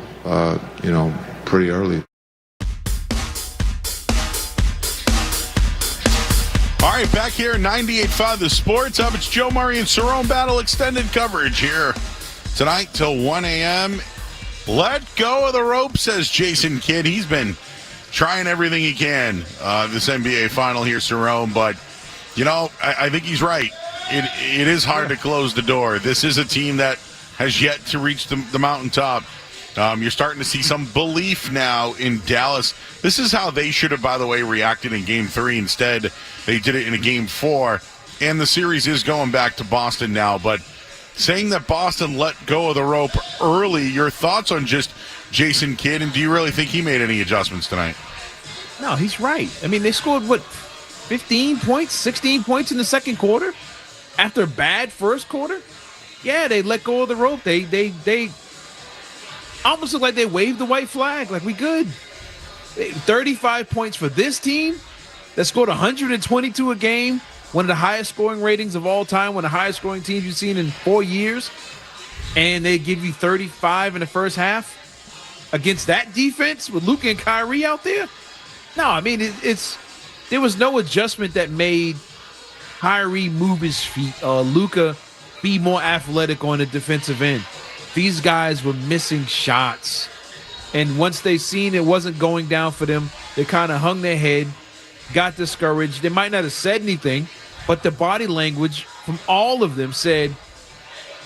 pretty early. All right, back here, 98.5 The Sports Hub. It's Joe Murray and Cerrone Battle extended coverage here tonight till 1 a.m. Let go of the rope, says Jason Kidd. He's been trying everything he can this NBA final here, Cerrone. But, I think he's right. It is hard to close the door. This is a team that has yet to reach the mountaintop. You're starting to see some belief now in Dallas. This is how they should have, by the way, reacted in Game 3. Instead, they did it in a Game 4. And the series is going back to Boston now. But saying that Boston let go of the rope early. Your thoughts on just Jason Kidd, and do you really think he made any adjustments tonight? No, he's right. I mean, they scored, 15 points, 16 points in the second quarter after a bad first quarter? Yeah, they let go of the rope. They almost look like they waved the white flag, like we good. 35 points for this team that scored 122 a game, one of the highest scoring ratings of all time, one of the highest scoring teams you've seen in 4 years, and they give you 35 in the first half against that defense with Luka and Kyrie out there? No, I mean, there was no adjustment that made Kyrie move his feet, Luka be more athletic on the defensive end. These guys were missing shots. And once they seen it wasn't going down for them, they kind of hung their head, got discouraged. They might not have said anything, but the body language from all of them said,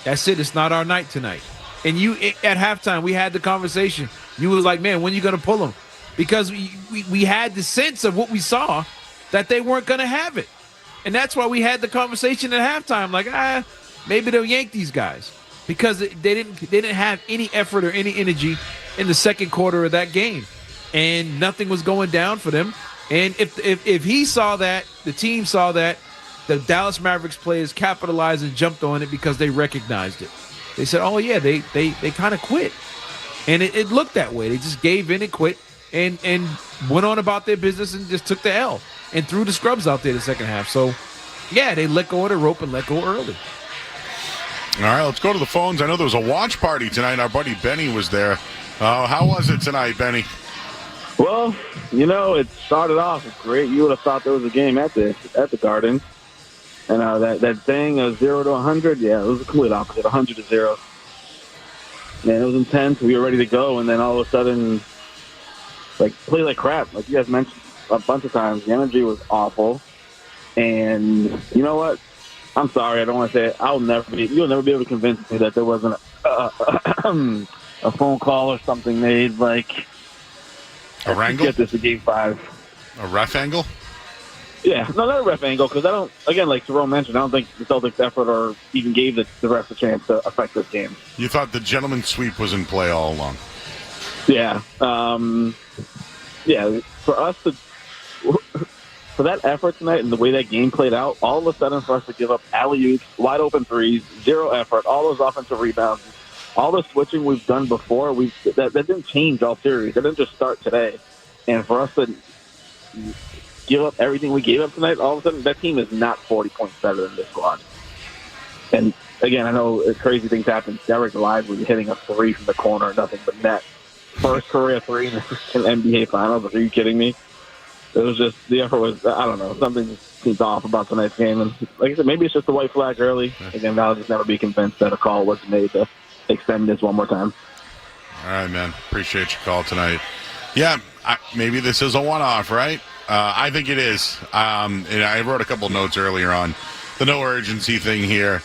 that's it, it's not our night tonight. And at halftime, we had the conversation. You was like, man, when are you going to pull them? Because we had the sense of what we saw that they weren't going to have it. And that's why we had the conversation at halftime, like, maybe they'll yank these guys. Because they didn't have any effort or any energy in the second quarter of that game. And nothing was going down for them. And if he saw that, the team saw that, the Dallas Mavericks players capitalized and jumped on it because they recognized it. They said, oh, yeah, they kind of quit. And it looked that way. They just gave in and quit and went on about their business and just took the L and threw the scrubs out there the second half. So, yeah, they let go of the rope and let go early. All right, let's go to the phones. I know there was a watch party tonight. Our buddy Benny was there. How was it tonight, Benny? Well, it started off great. You would have thought there was a game at the Garden. And that thing of 0 to 100, yeah, it was the complete opposite, 100 to 0. Man, it was intense. We were ready to go, and then all of a sudden, play like crap. Like you guys mentioned a bunch of times, the energy was awful. And you know what? I'm sorry, I don't want to say it. You'll never be able to convince me that there wasn't a phone call or something made, like a wrangle? Get this to Game 5. A ref angle? Yeah, no, not a ref angle, because like Cerrone mentioned, I don't think the Celtics effort or even gave the refs a chance to affect this game. You thought the gentleman's sweep was in play all along? Yeah. For us to... For that effort tonight and the way that game played out, all of a sudden for us to give up alley-oops, wide-open threes, zero effort, all those offensive rebounds, all the switching we've done before, that didn't change all series. That didn't just start today. And for us to give up everything we gave up tonight, all of a sudden that team is not 40 points better than this squad. And, again, I know crazy things happen. Derek Lively hitting a three from the corner, nothing but net. First career three in the NBA Finals. Are you kidding me? It was just, the effort was, I don't know, something seems off about tonight's game. And like I said, maybe it's just a white flag early. Again, I'll just never be convinced that a call was made to extend this one more time. All right, man. Appreciate your call tonight. Yeah, maybe this is a one-off, right? I think it is. And I wrote a couple notes earlier on the no urgency thing here.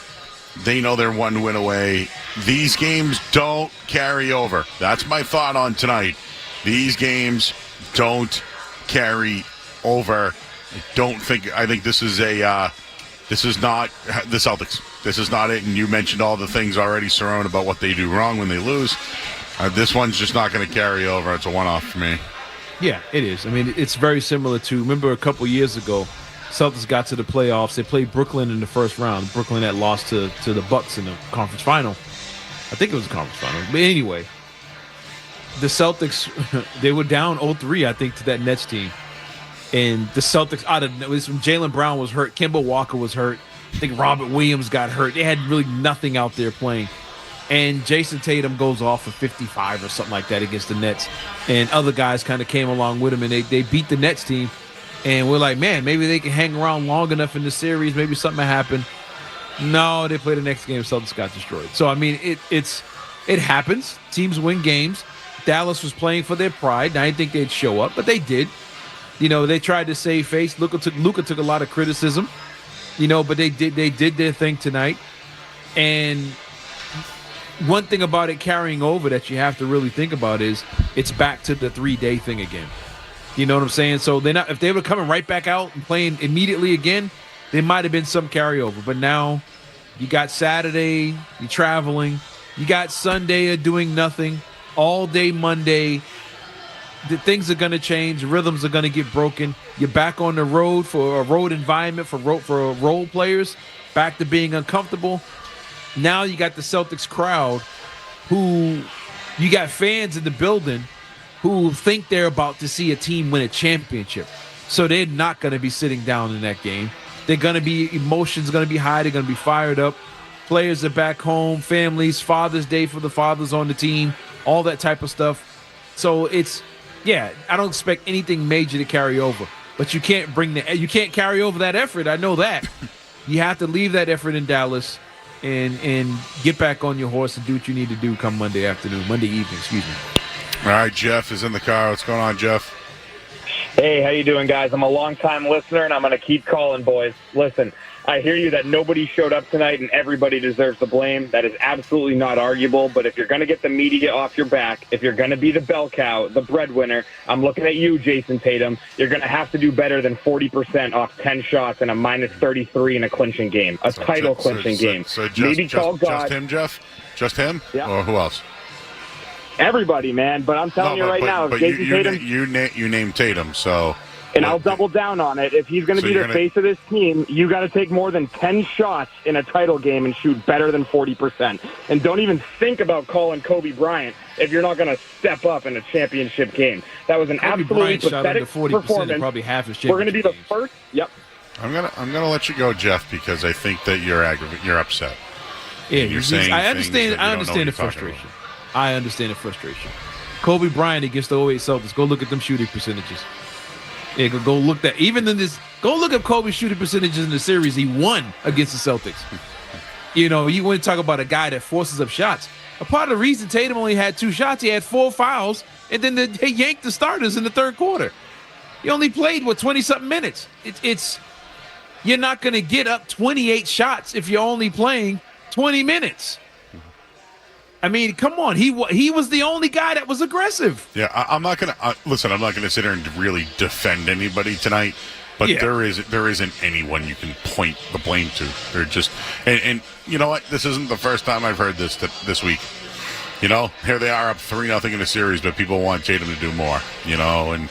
They know they're one win away. These games don't carry over. That's my thought on tonight. These games don't carry over. I think this is this is not the Celtics. This is not it. And you mentioned all the things already, Cerrone, about what they do wrong when they lose. This one's just not going to carry over. It's a one-off for me. Yeah, it is. I mean, it's very similar to, remember a couple years ago, Celtics got to the playoffs. They played Brooklyn in the first round. Brooklyn that lost to the Bucks in the conference final. I think it was a conference final. But anyway, the Celtics, they were down 0-3, I think, to that Nets team. And the Celtics, it was when Jaylen Brown was hurt. Kemba Walker was hurt. I think Robert Williams got hurt. They had really nothing out there playing. And Jason Tatum goes off for 55 or something like that against the Nets. And other guys kind of came along with him, and they beat the Nets team. And we're like, man, maybe they can hang around long enough in the series. Maybe something will happen. No, they play the next game. Celtics got destroyed. So, I mean, it happens. Teams win games. Dallas was playing for their pride. I didn't think they'd show up, but they did. They tried to save face. Luka took a lot of criticism, but they did their thing tonight. And one thing about it carrying over that you have to really think about is it's back to the 3-day thing again. You know what I'm saying? So if they were coming right back out and playing immediately again, there might have been some carryover. But now You got Saturday, you're traveling. You got Sunday of doing nothing. All day Monday. The things are going to change. Rhythms are going to get broken. You're back on the road for a road environment for role players. Back to being uncomfortable. Now you got the Celtics crowd who you got fans in the building who think they're about to see a team win a championship. So they're not going to be sitting down in that game. They're going to be, emotions going to be high. They're going to be fired up. Players are back home, families, Father's Day for the fathers on the team, all that type of stuff. So I don't expect anything major to carry over. But you can't carry over that effort. I know that. You have to leave that effort in Dallas and get back on your horse and do what you need to do come Monday evening, excuse me. All right, Jeff is in the car. What's going on, Jeff? Hey, how you doing, guys? I'm a long-time listener, and I'm going to keep calling, boys. Listen, I hear you that nobody showed up tonight and everybody deserves the blame. That is absolutely not arguable, but if you're going to get the media off your back, if you're going to be the bell cow, the breadwinner, I'm looking at you, Jason Tatum. You're going to have to do better than 40% off 10 shots and a minus 33 in a clinching game, a title clinching game. So Maybe call God. Just him, Jeff? Just him? Yeah. Or who else? Everybody, man. But I'm telling you right now, if Jason Tatum... You named Tatum, so... And I'll double down on it. If he's going to be the face of this team, you got to take more than 10 shots in a title game and shoot better than 40%. And don't even think about calling Kobe Bryant if you're not going to step up in a championship game. That was an absolutely pathetic performance. Probably half his We're going to be the first. Yep. I'm gonna let you go, Jeff, because I think that you're upset. Yeah, you're saying I understand the frustration. I understand the frustration. Kobe Bryant against the 08 Celtics. Go look at them shooting percentages. Yeah, go look that. Even in this, go look at Kobe's shooting percentages in the series he won against the Celtics. You want to talk about a guy that forces up shots. A part of the reason Tatum only had 2 shots, he had 4 fouls, and then they yanked the starters in the third quarter. He only played 20-something minutes. You're not going to get up 28 shots if you're only playing 20 minutes. I mean, come on. He was the only guy that was aggressive. Yeah, I'm not going to listen. I'm not going to sit here and really defend anybody tonight. But there isn't anyone you can point the blame to. They're just and you know what? This isn't the first time I've heard this week. Here they are up 3-0 in the series, but people want Tatum to do more. And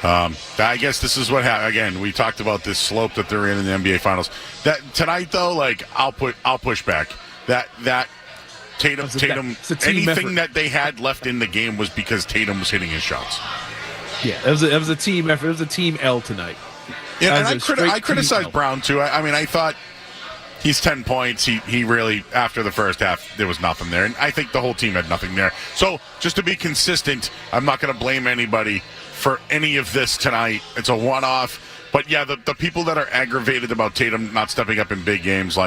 I guess this is what happened. Again, we talked about this slope that they're in the NBA Finals. That tonight though, I'll push back. That Tatum, anything effort that they had left in the game was because Tatum was hitting his shots. Yeah, it was a team effort. It was a team L tonight. Yeah, and I criticized Brown too. I mean, I thought he's 10 points. He really, after the first half, there was nothing there, and I think the whole team had nothing there. So just to be consistent, I'm not going to blame anybody for any of this tonight. It's a one-off. But yeah, the people that are aggravated about Tatum not stepping up in big games,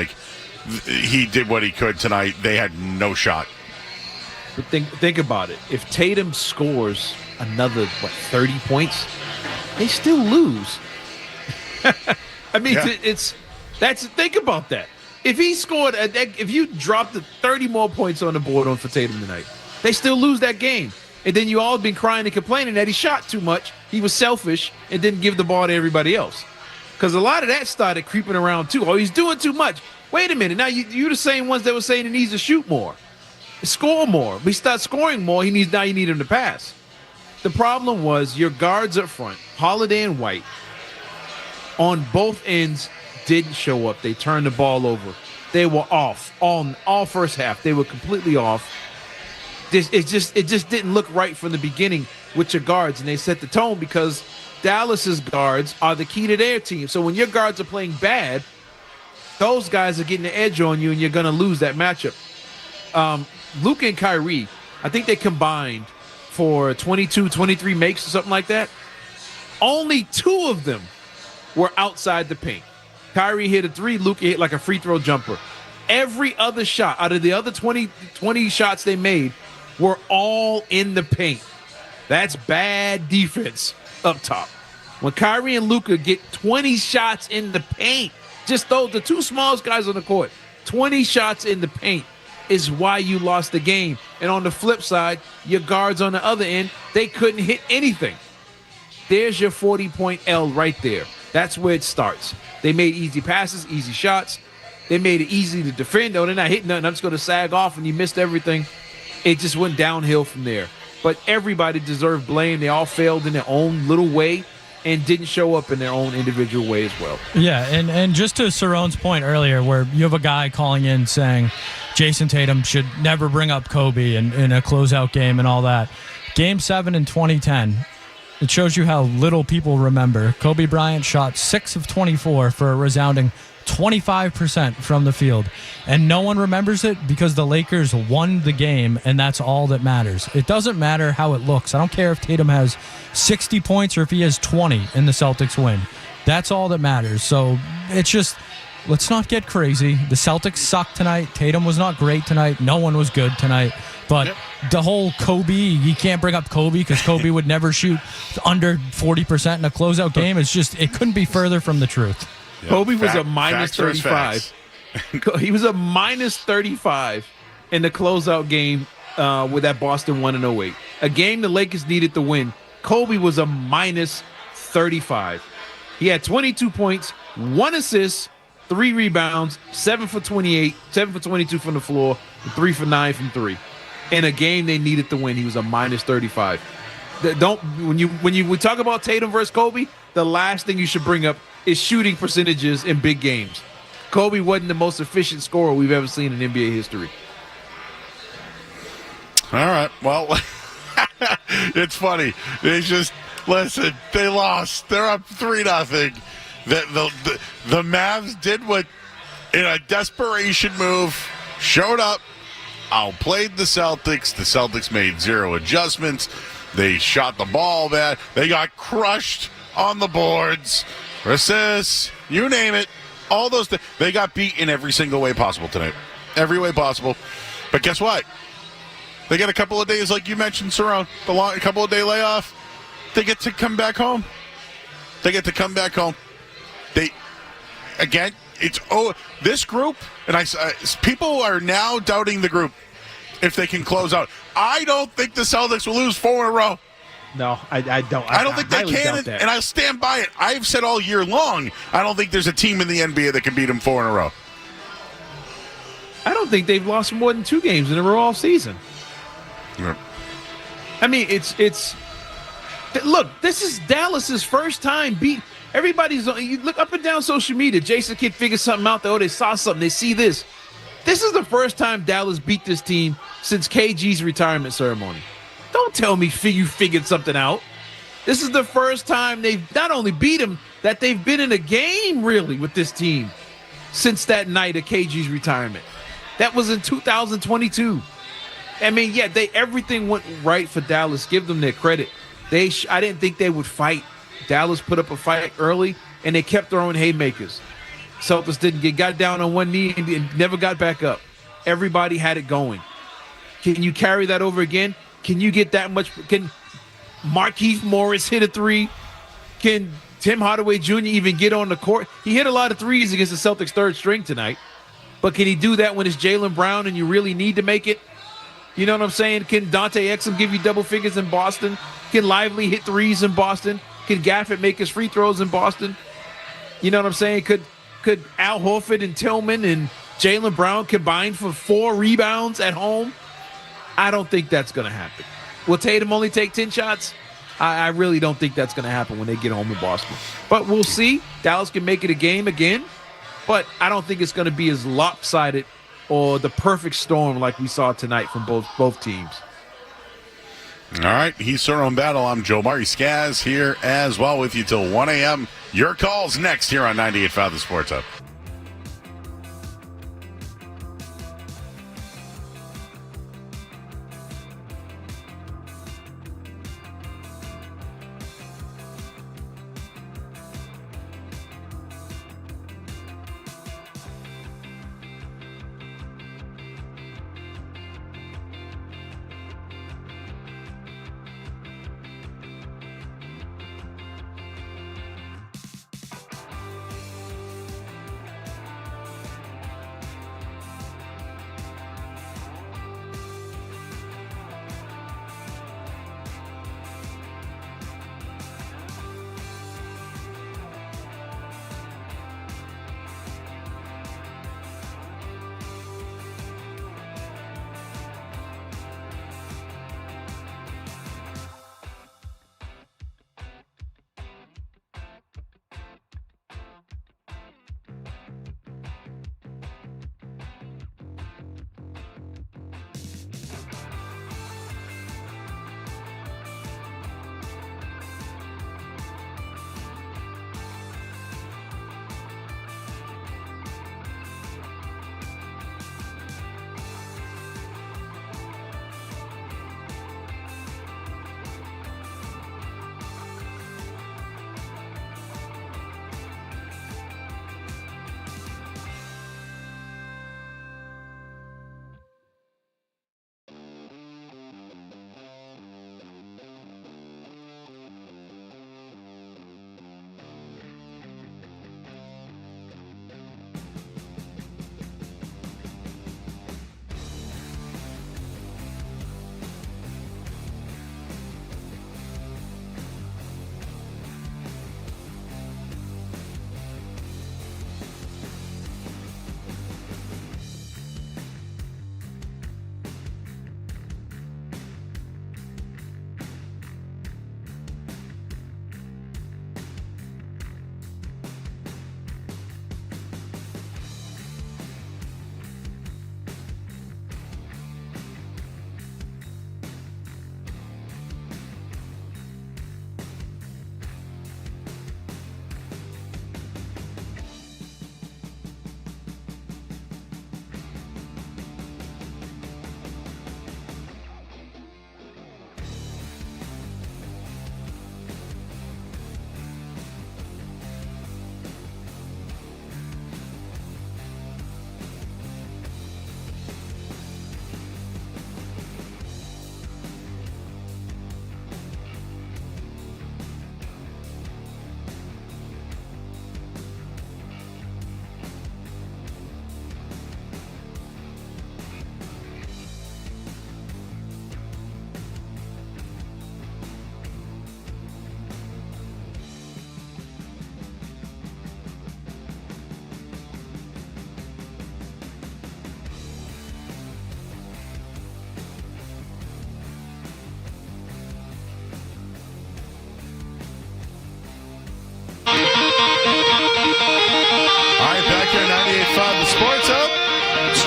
he did what he could tonight. They had no shot. But think about it. If Tatum scores another 30 points, they still lose. I mean, think about that. If he scored, if you dropped the 30 more points on the board for Tatum tonight, they still lose that game. And then you all been crying and complaining that he shot too much. He was selfish and didn't give the ball to everybody else. Because a lot of that started creeping around too. Oh, he's doing too much. Wait a minute. Now you're the same ones that were saying he needs to shoot more, score more. But he starts scoring more. You need him to pass. The problem was your guards up front, Holiday and White, on both ends didn't show up. They turned the ball over. They were off all first half. They were completely off. It just didn't look right from the beginning with your guards, and they set the tone because Dallas's guards are the key to their team. So when your guards are playing bad, those guys are getting the edge on you, and you're going to lose that matchup. Luka and Kyrie, I think they combined for 22, 23 makes or something like that. Only 2 of them were outside the paint. Kyrie hit a 3, Luka hit like a free throw jumper. Every other shot out of the other 20 shots they made were all in the paint. That's bad defense up top. When Kyrie and Luka get 20 shots in the paint, just the 2 smallest guys on the court, 20 shots in the paint is why you lost the game. And on the flip side, your guards on the other end, they couldn't hit anything. There's your 40-point L right there. That's where it starts. They made easy passes, easy shots. They made it easy to defend. Oh, they're not hitting nothing. I'm just going to sag off, and you missed everything. It just went downhill from there. But everybody deserved blame. They all failed in their own little way and didn't show up in their own individual way as well. Yeah, and just to Cerrone's point earlier, where you have a guy calling in saying Jason Tatum should never bring up Kobe in a closeout game and all that. Game 7 in 2010, it shows you how little people remember. Kobe Bryant shot 6 of 24 for a resounding 25% from the field. And no one remembers it because the Lakers won the game, and that's all that matters. It doesn't matter how it looks. I don't care if Tatum has 60 points or if he has 20 and the Celtics win. That's all that matters. So it's just, let's not get crazy. The Celtics sucked tonight. Tatum was not great tonight. No one was good tonight. But the whole Kobe, you can't bring up Kobe because Kobe would never shoot under 40% in a closeout game. It's just, it couldn't be further from the truth. Yep. Kobe was a minus 35. He was a minus 35 in the closeout game with that Boston 1-08. A game the Lakers needed to win. Kobe was a minus 35. He had 22 points, 1 assist, 3 rebounds, 7 for 28, 7 for 22 from the floor, and 3 for 9 from 3. In a game they needed to win, he was a minus 35. When we talk about Tatum versus Kobe, the last thing you should bring up is shooting percentages in big games. Kobe wasn't the most efficient scorer we've ever seen in NBA history. All right. Well, it's funny. They just, listen, they lost. They're up 3-0. The Mavs did what, in a desperation move, showed up, outplayed the Celtics. The Celtics made 0 adjustments. They shot the ball bad. They got crushed on the boards. Assists, you name it, all those things. They got beat in every single way possible tonight. Every way possible. But guess what? They get a couple of days, like you mentioned, Cerrone, a couple of day layoff. They get to come back home. This group, and people are now doubting the group if they can close out. I don't think the Celtics will lose 4 in a row. No, I don't. I don't think they can, and I'll stand by it. I've said all year long, I don't think there's a team in the NBA that can beat them 4 in a row. I don't think they've lost more than 2 games in a row all season. Yep. I mean, look, this is Dallas's first time beat. Everybody's on. You look up and down social media. Jason Kidd figures something out. They saw something. They see this. This is the first time Dallas beat this team since KG's retirement ceremony. Don't tell me you figured something out. This is the first time they've not only beat him, that they've been in a game, really, with this team since that night of KG's retirement. That was in 2022. I mean, yeah, everything went right for Dallas. Give them their credit. I didn't think they would fight. Dallas put up a fight early, and they kept throwing haymakers. Celtics got down on one knee and never got back up. Everybody had it going. Can you carry that over again? Can you get that much? Can Markieff Morris hit a 3? Can Tim Hardaway Jr. even get on the court? He hit a lot of threes against the Celtics' third string tonight. But can he do that when it's Jaylen Brown and you really need to make it? You know what I'm saying? Can Dante Exum give you double figures in Boston? Can Lively hit threes in Boston? Can Gafford make his free throws in Boston? You know what I'm saying? Could Al Horford and Tillman and Jaylen Brown combine for 4 rebounds at home? I don't think that's going to happen. Will Tatum only take 10 shots? I really don't think that's going to happen when they get home to Boston. But we'll see. Dallas can make it a game again. But I don't think it's going to be as lopsided or the perfect storm like we saw tonight from both teams. All right, he's Cerrone Battle. I'm Joe Murray Skaz here as well with you till 1 a.m. Your calls next here on 98.5 The Sports Hub.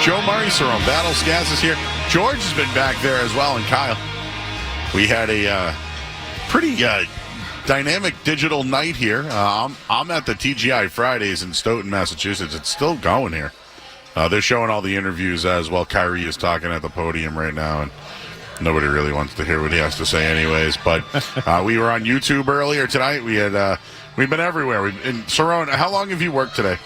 Joe Murray, Cerrone Battle, Skaz is here. George has been back there as well, and Kyle. We had a pretty dynamic digital night here. I'm at the TGI Fridays in Stoughton, Massachusetts. It's still going here. They're showing all the interviews as well. Kyrie is talking at the podium right now, and nobody really wants to hear what he has to say anyways. But we were on YouTube earlier tonight. We've been everywhere. And Cerrone, how long have you worked today?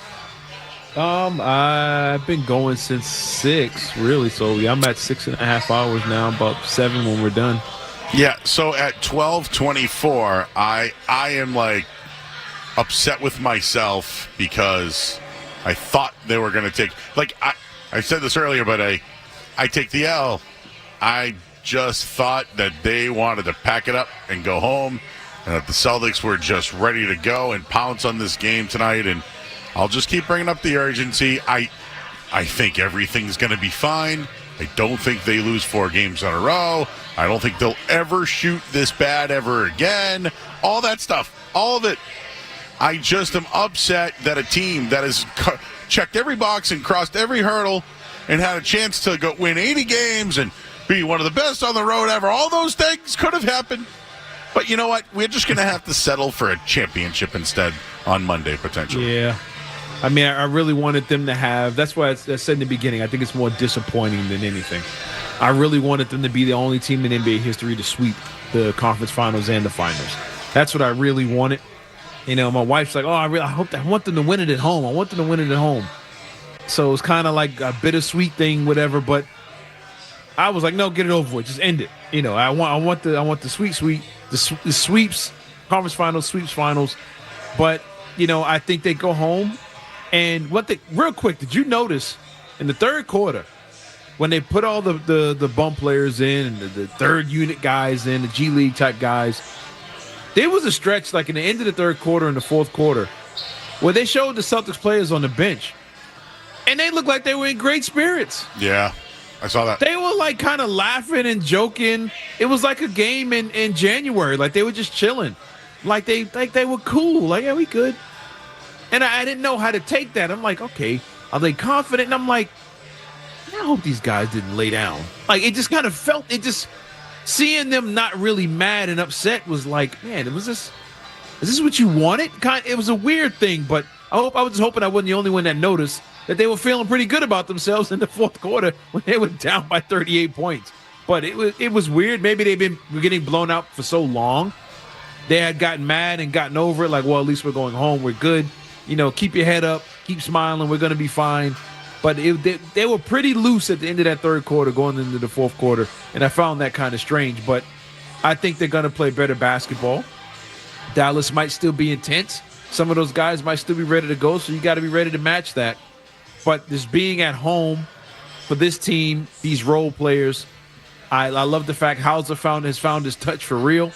I've been going since 6, really. So yeah, I'm at 6.5 hours now, about 7 when we're done. Yeah, so at 12:24, I am like upset with myself because I thought they were going to take, like I said this earlier, but I take the L. I just thought that they wanted to pack it up and go home, and that the Celtics were just ready to go and pounce on this game tonight. And I'll just keep bringing up the urgency. I think everything's going to be fine. I don't think they lose 4 games in a row. I don't think they'll ever shoot this bad ever again. All that stuff. All of it. I just am upset that a team that has checked every box and crossed every hurdle and had a chance to go win 80 games and be one of the best on the road ever. All those things could have happened. But you know what? We're just going to have to settle for a championship instead on Monday, potentially. Yeah. I mean, I really wanted them to have – that's why I said in the beginning, I think it's more disappointing than anything. I really wanted them to be the only team in NBA history to sweep the conference finals and the finals. That's what I really wanted. You know, my wife's like, I want them to win it at home. I want them to win it at home. So it's kind of like a bittersweet thing, whatever. But I was like, no, get it over with. Just end it. You know, I want the sweeps, conference finals, sweeps finals. But, you know, I think they go home. And real quick, did you notice in the third quarter when they put all the bump players in and the third unit guys in, the G League type guys, there was a stretch like in the end of the third quarter and the fourth quarter where they showed the Celtics players on the bench and they looked like they were in great spirits. Yeah, I saw that. They were like kind of laughing and joking. It was like a game in January. Like they were just chilling. Like they were cool. Like, yeah, we good. And I didn't know how to take that. I'm like, okay, are they confident? And I'm like, I hope these guys didn't lay down. Like, it just kind of felt, seeing them not really mad and upset was like, man, is this what you wanted? It was a weird thing, but I was just hoping I wasn't the only one that noticed that they were feeling pretty good about themselves in the fourth quarter when they were down by 38 points. But it was weird. Maybe were getting blown out for so long. They had gotten mad and gotten over it, like, well, at least we're going home. We're good. You know, keep your head up, keep smiling. We're going to be fine. But they were pretty loose at the end of that third quarter going into the fourth quarter, and I found that kind of strange. But I think they're going to play better basketball. Dallas might still be intense. Some of those guys might still be ready to go, so you got to be ready to match that. But this being at home for this team, these role players, I love the fact Hauser has found his touch for real.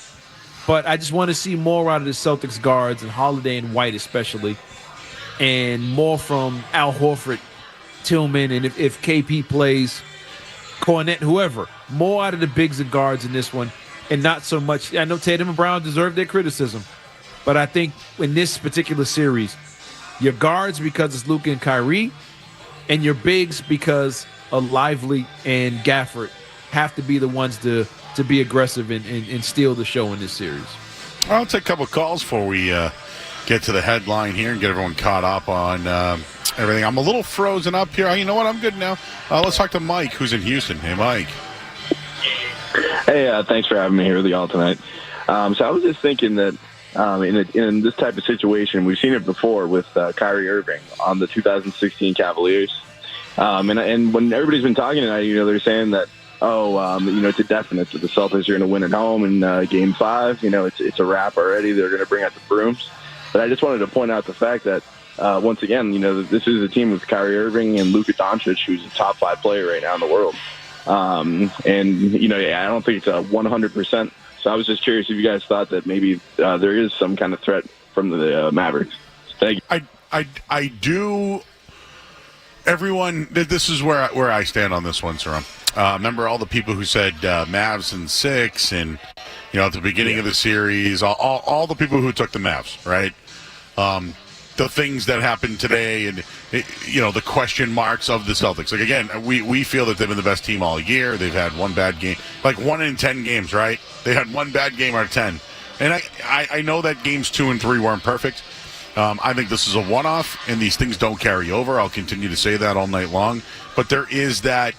But I just want to see more out of the Celtics guards and Holiday and White especially, and more from Al Horford, Tillman, and if KP plays, Cornette, whoever, more out of the bigs and guards in this one, and not so much. I know Tatum and Brown deserve their criticism, but I think in this particular series, your guards because it's Luka and Kyrie, and your bigs because of Lively and Gafford have to be the ones to be aggressive and steal the show in this series. I'll take a couple of calls before we get to the headline here and get everyone caught up on everything. I'm a little frozen up here. You know what? I'm good now. Let's talk to Mike, who's in Houston. Hey, Mike. Hey, thanks for having me here with y'all tonight. So I was just thinking that in this type of situation, we've seen it before with Kyrie Irving on the 2016 Cavaliers. And when everybody's been talking tonight, they're saying that, it's a definite that the Celtics are going to win at home in Game 5. It's a wrap already. They're going to bring out the brooms. But I just wanted to point out the fact that, once again, this is a team with Kyrie Irving and Luka Doncic, who's a top 5 player right now in the world. I don't think it's a 100%. So I was just curious if you guys thought that maybe there is some kind of threat from the Mavericks. Thank you. I do. Everyone, this is where I stand on this one, Cerrone. Remember all the people who said Mavs in 6 and, at the beginning of the series, all the people who took the Mavs, right? the things that happened today and, the question marks of the Celtics. Like, again, we feel that they've been the best team all year. They've had one bad game, like 1 in 10 games, right? They had one bad game out of 10. And I know that games 2 and 3 weren't perfect. I think this is a one-off, and these things don't carry over. I'll continue to say that all night long. But there is that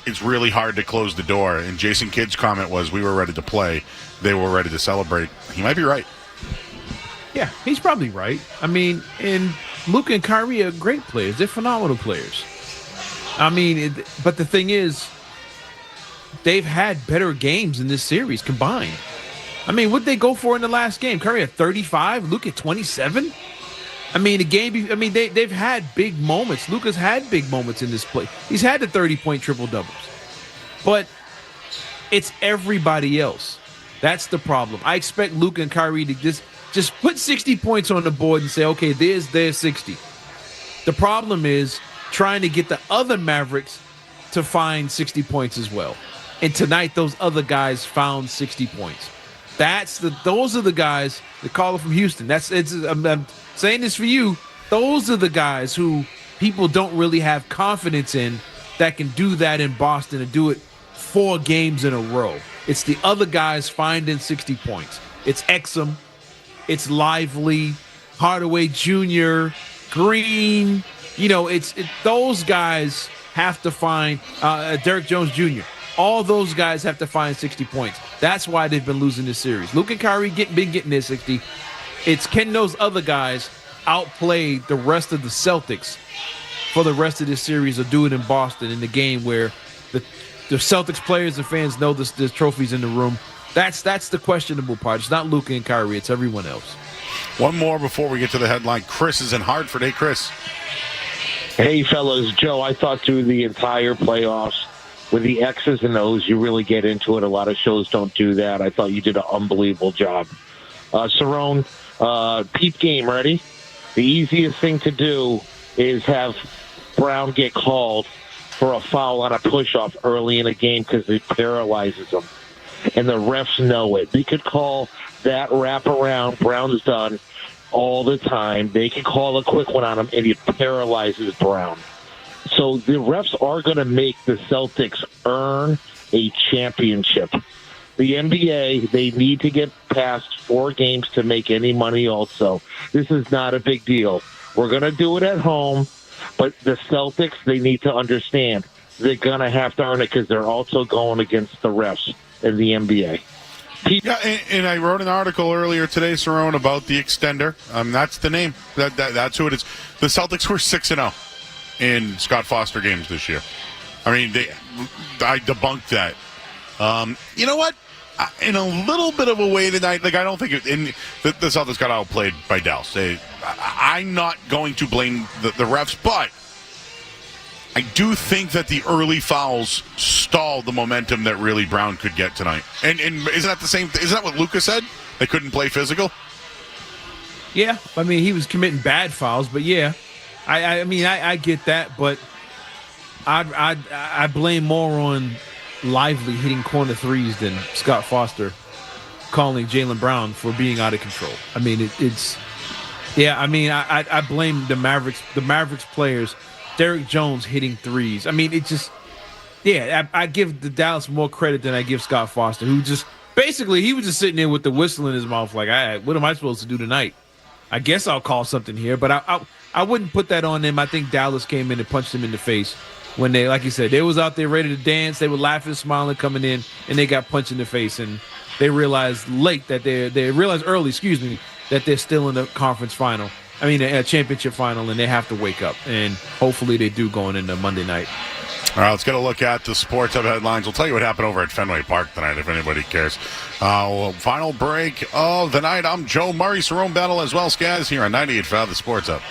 it's really hard to close the door. And Jason Kidd's comment was, we were ready to play. They were ready to celebrate. He might be right. Yeah, he's probably right. I mean, and Luka and Kyrie are great players. They're phenomenal players. I mean, but the thing is, they've had better games in this series combined. I mean, what'd they go for in the last game? Kyrie had 35, Luka at 27. I mean, they've had big moments. Luka's had big moments in this play. He's had the 30-point triple-doubles. But it's everybody else. That's the problem. I expect Luka and Kyrie to just put 60 points on the board and say, okay, there's 60. The problem is trying to get the other Mavericks to find 60 points as well. And tonight, those other guys found 60 points. Those are the guys, the caller from Houston. I'm saying this for you. Those are the guys who people don't really have confidence in that can do that in Boston and do it 4 games in a row. It's the other guys finding 60 points. It's Exum. It's Lively, Hardaway Jr., Green. Those guys have to find Derek Jones Jr. All those guys have to find 60 points. That's why they've been losing this series. Luka and Kyrie been getting their 60. Can those other guys outplay the rest of the Celtics for the rest of this series or do it in Boston in the game where the Celtics players and fans know there's trophies in the room? That's the questionable part. It's not Luka and Kyrie. It's everyone else. One more before we get to the headline. Chris is in Hartford. Hey, Chris. Hey, fellas. Joe, I thought through the entire playoffs with the X's and O's, you really get into it. A lot of shows don't do that. I thought you did an unbelievable job. Cerrone, peep game, ready? The easiest thing to do is have Brown get called for a foul on a push-off early in a game because it paralyzes them. And the refs know it. They could call that wraparound. Brown's done all the time. They can call a quick one on him, and it paralyzes Brown. So the refs are going to make the Celtics earn a championship. The NBA, they need to get past 4 games to make any money also. This is not a big deal. We're going to do it at home, but the Celtics, they need to understand they're going to have to earn it because they're also going against the refs in the NBA. Yeah, and I wrote an article earlier today, Cerrone, about the extender. That's the name. That's who it is. The Celtics were 6-0 in Scott Foster games this year. I mean, I debunked that. You know what? In a little bit of a way tonight, like I don't think the Celtics got outplayed by Dallas. I'm not going to blame the refs, but I do think that the early fouls stalled the momentum that really Brown could get tonight. And isn't that the same? Isn't that what Luka said? They couldn't play physical. Yeah, I mean he was committing bad fouls, but yeah, I get that, but I blame more on Lively hitting corner threes than Scott Foster calling Jaylen Brown for being out of control. I mean I blame the Mavericks players. Derek Jones hitting threes. I mean, I give the Dallas more credit than I give Scott Foster, who just basically he was just sitting there with the whistle in his mouth, like, all right, what am I supposed to do tonight? I guess I'll call something here, but I wouldn't put that on them. I think Dallas came in and punched them in the face when they, like you said, they was out there ready to dance. They were laughing, smiling, coming in, and they got punched in the face, and they realized early, that they're still in the conference final. I mean, a championship final, and they have to wake up. And hopefully they do going into Monday night. All right, let's get a look at the Sports Hub headlines. We'll tell you what happened over at Fenway Park tonight, if anybody cares. Final break of the night. I'm Joe Murray. Cerrone Battle as well, Skaz, here on 98.5 The Sports Hub.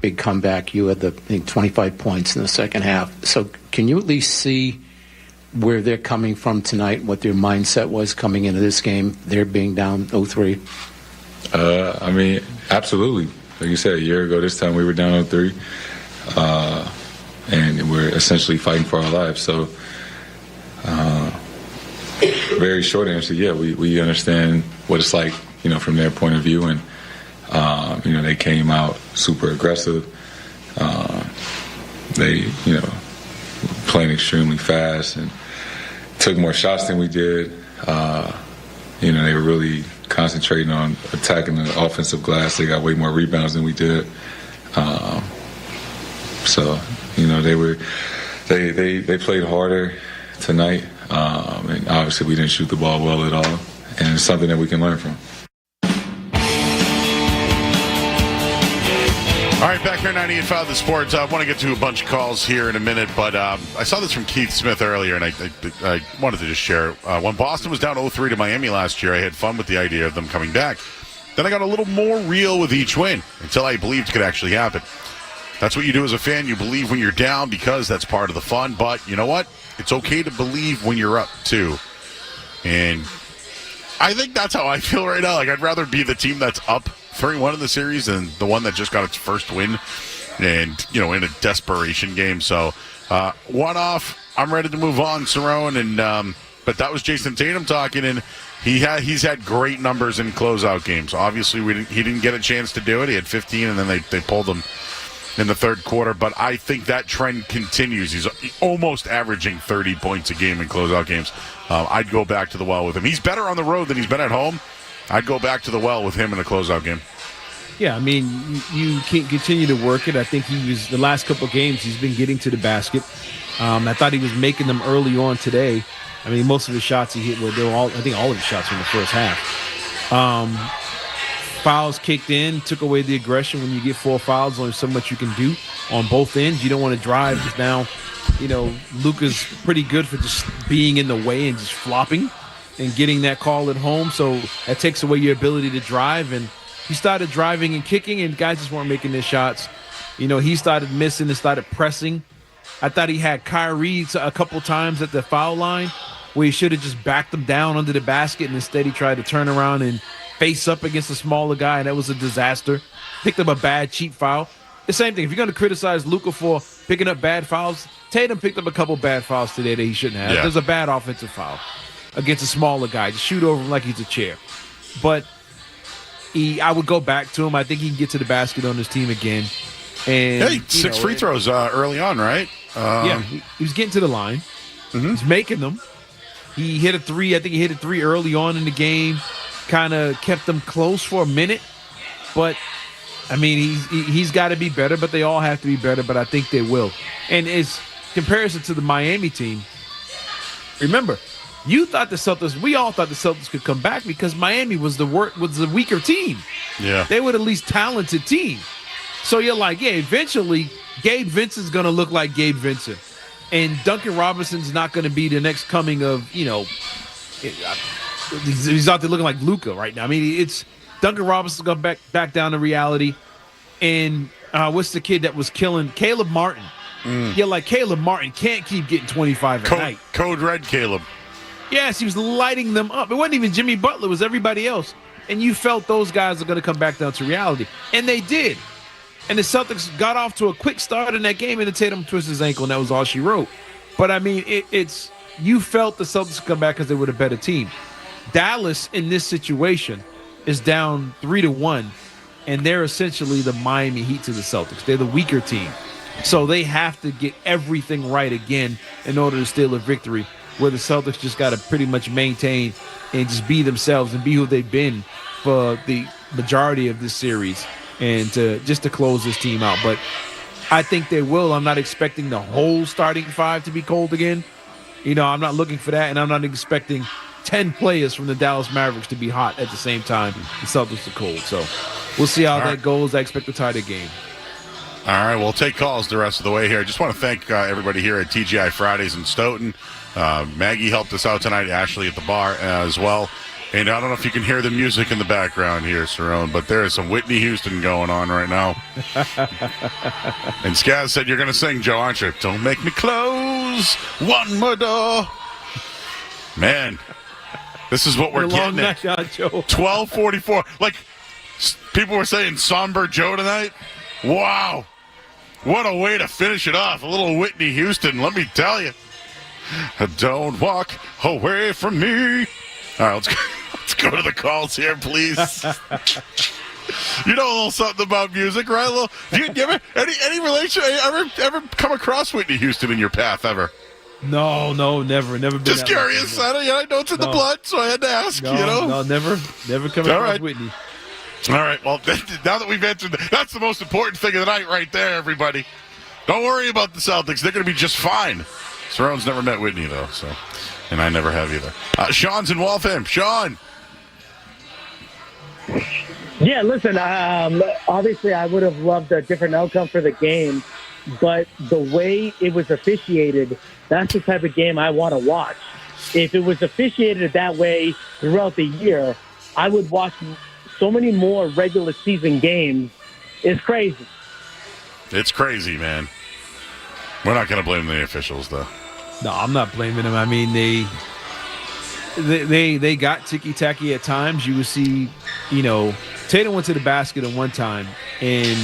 big comeback. You had I think 25 points in the second half. So can you at least see where they're coming from tonight, what their mindset was coming into this game, they're being down 0-3? I mean, absolutely. Like you said, a year ago this time we were down 0-3, and we're essentially fighting for our lives. So very short answer, yeah, we understand what it's like, you know, from their point of view. And, you know, they came out super aggressive. They, you know, playing extremely fast and took more shots than we did. You know, they were really concentrating on attacking the offensive glass. They got way more rebounds than we did. So, you know, they played harder tonight. And obviously we didn't shoot the ball well at all. And it's something that we can learn from. All right, back here 98.5 The Sports. I want to get to a bunch of calls here in a minute, but I saw this from Keith Smith earlier, and I wanted to just share it. When Boston was down 0-3 to Miami last year, I had fun with the idea of them coming back. Then I got a little more real with each win until I believed it could actually happen. That's what you do as a fan. You believe when you're down because that's part of the fun, but you know what? It's okay to believe when you're up, too. And I think that's how I feel right now. Like, I'd rather be the team that's up 3-1 in the series than the one that just got its first win and, you know, in a desperation game. So, one off, I'm ready to move on, Cerrone. And, but that was Jason Tatum talking, and he's had great numbers in closeout games. Obviously, he didn't get a chance to do it. He had 15, and then they pulled him in the third quarter. But I think that trend continues. He's almost averaging 30 points a game in closeout games. I'd go back to the well with him. He's better on the road than he's been at home. I'd go back to the well with him in a closeout game. Yeah, I mean, you can't continue to work it. I think the last couple of games, he's been getting to the basket. I thought he was making them early on today. I mean, most of the shots he hit I think all of his shots were in the first half. Fouls kicked in, took away the aggression. When you get 4 fouls, only so much you can do on both ends. You don't want to drive because now, you know, Luka's pretty good for just being in the way and just flopping and getting that call at home. So that takes away your ability to drive. And he started driving and kicking, and guys just weren't making their shots. You know, he started missing and started pressing. I thought he had Kyrie a couple times at the foul line where he should have just backed them down under the basket, and instead he tried to turn around and face up against a smaller guy, and that was a disaster. Picked up a bad, cheap foul. The same thing. If you're going to criticize Luka for picking up bad fouls, Tatum picked up a couple bad fouls today that he shouldn't have. Yeah. There's a bad offensive foul against a smaller guy. Just shoot over him like he's a chair. But I would go back to him. I think he can get to the basket on his team again. And hey, 6 free throws early on, right? Yeah, he was getting to the line. Mm-hmm. He's making them. He hit a 3. I think he hit a 3 early on in the game. Kind of kept them close for a minute. But, I mean, he's got to be better, but they all have to be better, but I think they will. And as comparison to the Miami team, remember, we all thought the Celtics could come back because Miami was the weaker team. Yeah. They were the least talented team. So you're like, yeah, eventually Gabe Vincent's going to look like Gabe Vincent. And Duncan Robinson's not going to be the next coming of, you know, he's out there looking like Luka right now. I mean, it's Duncan Robinson's going back down to reality. And what's the kid that was killing Caleb Martin? Yeah, like Caleb Martin can't keep getting 25 a night. Code Red Caleb. Yes, he was lighting them up. It wasn't even Jimmy Butler. It was everybody else. And you felt those guys are going to come back down to reality. And they did. And the Celtics got off to a quick start in that game, and Tatum twisted his ankle, and that was all she wrote. But, I mean, it's you felt the Celtics come back because they were the better team. Dallas, in this situation, is down 3-1, and they're essentially the Miami Heat to the Celtics. They're the weaker team. So they have to get everything right again in order to steal a victory, where the Celtics just got to pretty much maintain and just be themselves and be who they've been for the majority of this series and to close this team out. But I think they will. I'm not expecting the whole starting 5 to be cold again. You know, I'm not looking for that, and I'm not expecting 10 players from the Dallas Mavericks to be hot at the same time. The Celtics are cold. So we'll see how that goes. I expect a tighter game. All right, we'll take calls the rest of the way here. I just want to thank everybody here at TGI Fridays in Stoughton. Maggie helped us out tonight, Ashley at the bar as well. And I don't know if you can hear the music in the background here, Cerrone, but there is some Whitney Houston going on right now. And Skaz said, you're going to sing, Joe, aren't you? Don't make me close one more door. Man, this is what we're getting at. 12:44. Like, people were saying somber Joe tonight. Wow. What a way to finish it off. A little Whitney Houston, let me tell you. Don't walk away from me. All right, let's go to the calls here, please. You know a little something about music, right? Do you ever any relation? Ever come across Whitney Houston in your path ever? No, never been. Just curious. I know it's in the blood, so I had to ask. No, never come across Whitney. All right. Well, now that we've answered, that's the most important thing of the night, right there, everybody. Don't worry about the Celtics; they're going to be just fine. Cerrone's never met Whitney though, and I never have either. Sean's in Waltham. Sean. Yeah, listen, obviously I would have loved a different outcome for the game, but the way it was officiated, that's the type of game I want to watch. If it was officiated that way throughout the year, I would watch so many more regular season games. It's crazy. It's crazy, man. We're not going to blame the officials, though. No, I'm not blaming them. I mean, they got ticky-tacky at times. You would see, Tatum went to the basket at one time, and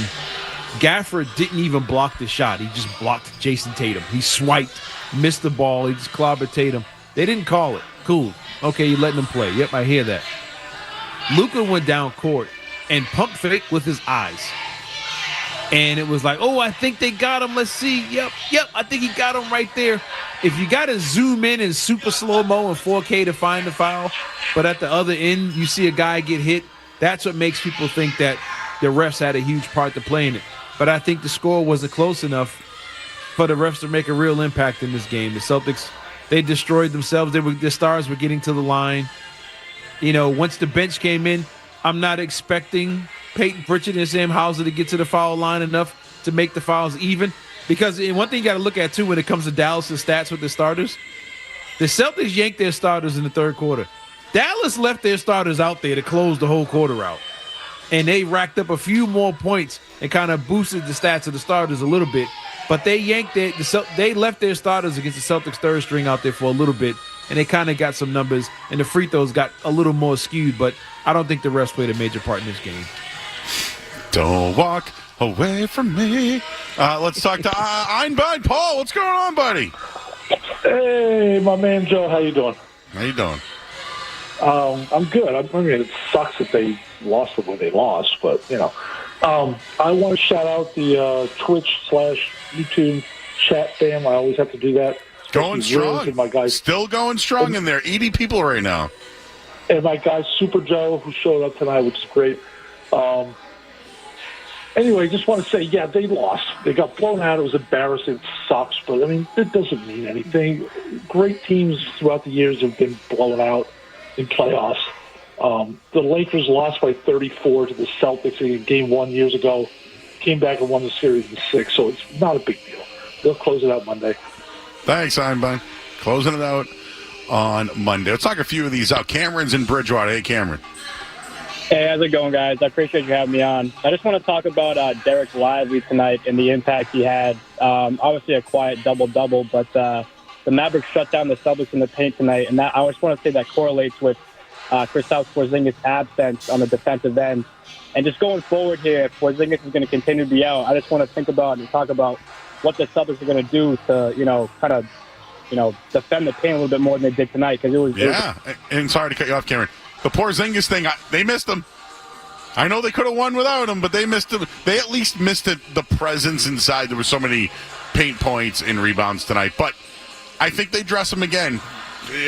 Gafford didn't even block the shot. He just blocked Jason Tatum. He swiped, missed the ball. He just clobbered Tatum. They didn't call it. Cool. Okay, you're letting him play. Yep, I hear that. Luka went down court and pump fake with his eyes. And it was like, oh, I think they got him. Let's see. Yep, I think he got him right there. If you got to zoom in super slow-mo and 4K to find the foul, but at the other end you see a guy get hit, that's what makes people think that the refs had a huge part to play in it. But I think the score wasn't close enough for the refs to make a real impact in this game. The Celtics, they destroyed themselves. The stars were getting to the line. Once the bench came in, I'm not expecting Peyton Pritchard and Sam Hauser to get to the foul line enough to make the fouls even. Because one thing you got to look at, too, when it comes to Dallas' stats with the starters, the Celtics yanked their starters in the third quarter. Dallas left their starters out there to close the whole quarter out. And they racked up a few more points and kind of boosted the stats of the starters a little bit. But they they left their starters against the Celtics third string out there for a little bit, and they kind of got some numbers, and the free throws got a little more skewed. But I don't think the refs played a major part in this game. Don't walk away from me. Let's talk to Einbein. Paul, what's going on, buddy? Hey, my man Joe, how you doing? How you doing? I'm good. I mean, it sucks that they lost the way they lost, but, I want to shout out the Twitch/YouTube chat fam. I always have to do that. Going strong. My guys, still going strong in there. 80 people right now. And my guy, Super Joe, who showed up tonight, which is great. Anyway, just want to say, yeah, they lost. They got blown out. It was embarrassing. It sucks, but, I mean, it doesn't mean anything. Great teams throughout the years have been blown out in playoffs. The Lakers lost by 34 to the Celtics in Game 1 years ago. Came back and won the series in 6, so it's not a big deal. They'll close it out Monday. Thanks, Einbein. Closing it out on Monday. Let's talk a few of these out. Cameron's in Bridgewater. Hey, Cameron. Hey, how's it going, guys? I appreciate you having me on. I just want to talk about Derek Lively tonight and the impact he had. Obviously a quiet double-double, but the Mavericks shut down the Celtics in the paint tonight, and that I just want to say that correlates with Kristaps Porzingis' absence on the defensive end. And just going forward here, if Porzingis is going to continue to be out, I just want to think about and talk about what the Celtics are going to do to, kind of, defend the paint a little bit more than they did tonight. Because it was. Yeah, and sorry to cut you off, Cameron. The Porzingis thing, they missed him. I know they could have won without him, but they missed him. They at least missed the presence inside. There were so many paint points and rebounds tonight. But I think they dress him again.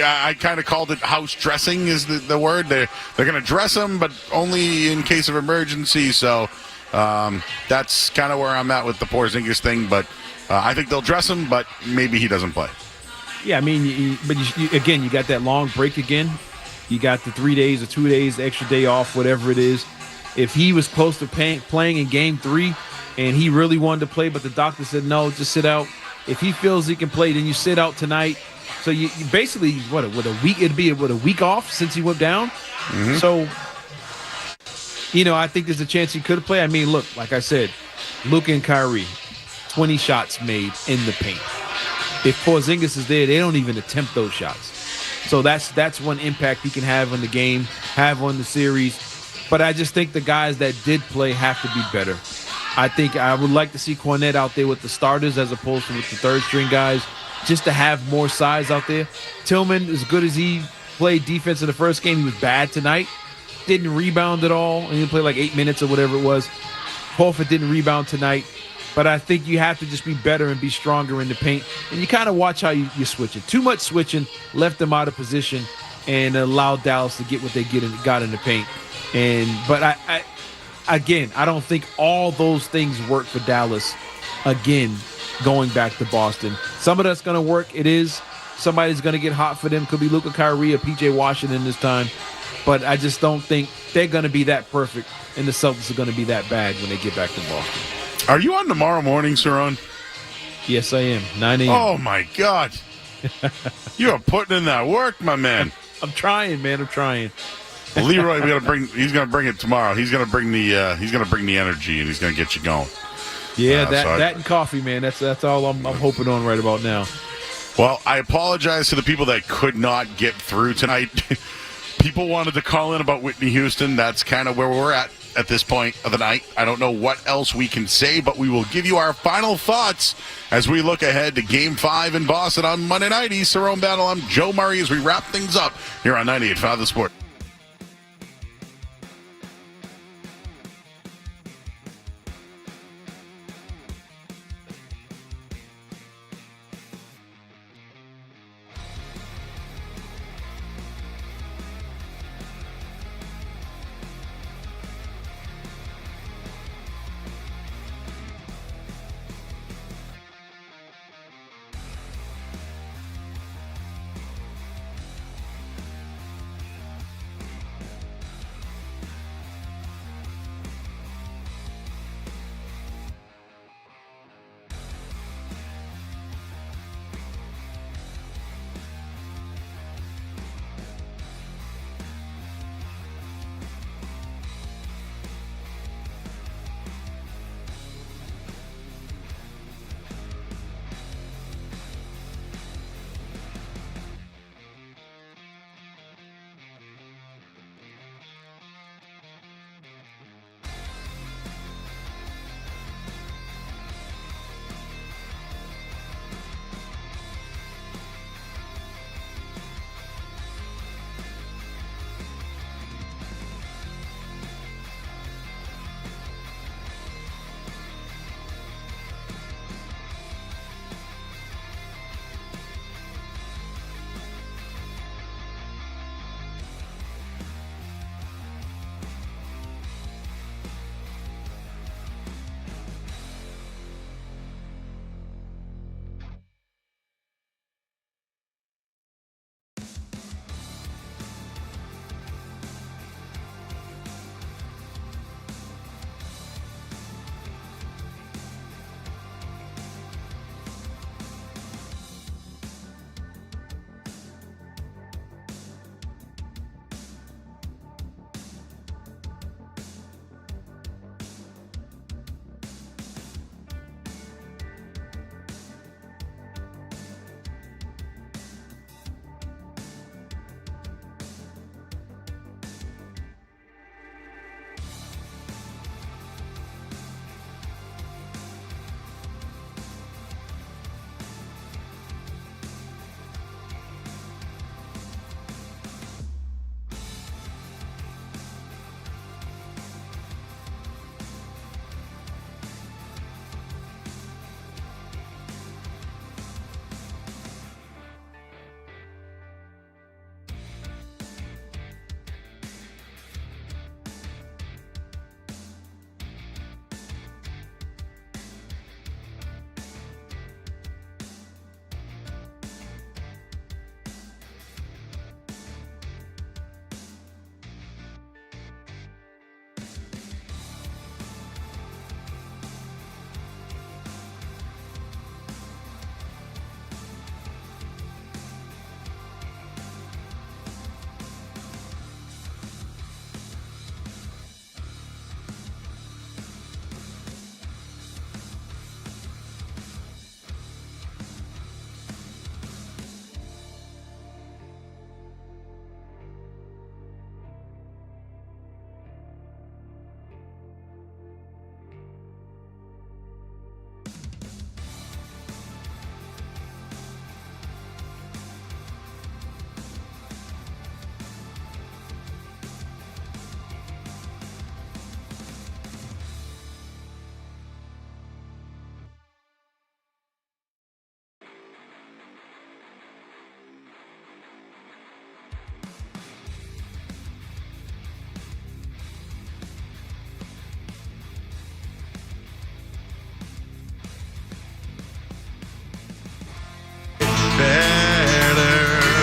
I kind of called it house dressing is the word. They're going to dress him, but only in case of emergency. So that's kind of where I'm at with the Porzingis thing. But I think they'll dress him, but maybe he doesn't play. Yeah, I mean, again, you got that long break again. You got the 3 days or 2 days, the extra day off, whatever it is. If he was close to playing in Game 3 and he really wanted to play, but the doctor said, no, just sit out. If he feels he can play, then you sit out tonight. So you basically, with a week, it'd be a week off since he went down. Mm-hmm. So, I think there's a chance he could play. I mean, look, like I said, Luka and Kyrie, 20 shots made in the paint. If Porzingis is there, they don't even attempt those shots. So that's one impact he can have on the game, have on the series. But I just think the guys that did play have to be better. I think I would like to see Cornette out there with the starters as opposed to with the third-string guys, just to have more size out there. Tillman, as good as he played defense in the first game, he was bad tonight. Didn't rebound at all. And he played like 8 minutes or whatever it was. Horford didn't rebound tonight. But I think you have to just be better and be stronger in the paint. And you kind of watch how you switch it. Too much switching left them out of position and allowed Dallas to get what they got in the paint. But I don't think all those things work for Dallas. Again, going back to Boston. Some of that's going to work. It is. Somebody's going to get hot for them. Could be Luka, Kyrie, or P.J. Washington this time. But I just don't think they're going to be that perfect, and the Celtics are going to be that bad when they get back to Boston. Are you on tomorrow morning, Cerrone? Yes, I am. 9 a.m. Oh, my God. You are putting in that work, my man. I'm trying, man. I'm trying. Leroy, he's going to bring it tomorrow. He's going to bring the energy, and he's going to get you going. Yeah, that and coffee, man. That's all I'm hoping on right about now. Well, I apologize to the people that could not get through tonight. People wanted to call in about Whitney Houston. That's kind of where we're at this point of the night. I don't know what else we can say, but we will give you our final thoughts as we look ahead to Game 5 in Boston on Monday night. He's Cerrone Battle. I'm Joe Murray as we wrap things up here on 98.5 The Sport.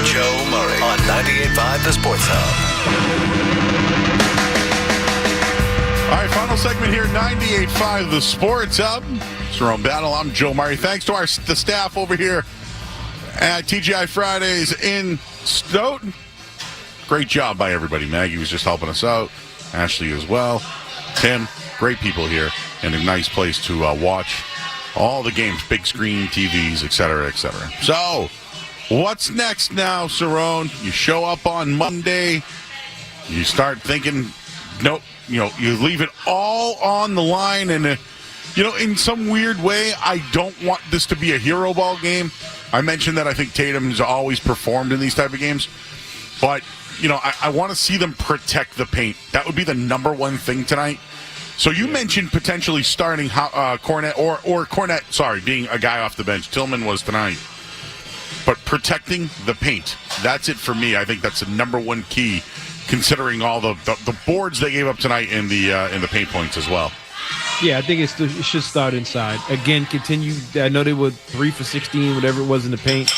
Joe Murray on 98.5 The Sports Hub. All right, final segment here, 98.5 The Sports Hub. Cerrone Battle. I'm Joe Murray. Thanks to the staff over here at TGI Fridays in Stoughton. Great job by everybody. Maggie was just helping us out. Ashley as well. Tim, great people here, and a nice place to watch all the games, big screen TVs, et cetera, et cetera. So, what's next now, Cerrone? You show up on Monday. You start thinking, nope, you leave it all on the line. And, in some weird way, I don't want this to be a hero ball game. I mentioned that I think Tatum's always performed in these type of games. But, I want to see them protect the paint. That would be the number one thing tonight. So you mentioned potentially starting Cornette or Cornette, being a guy off the bench. Tillman was tonight. But protecting the paint, that's it for me. I think that's the number one key, considering all the boards they gave up tonight in the paint points as well. Yeah, I think it should start inside. Again, continue. I know they were 3 for 16, whatever it was in the paint.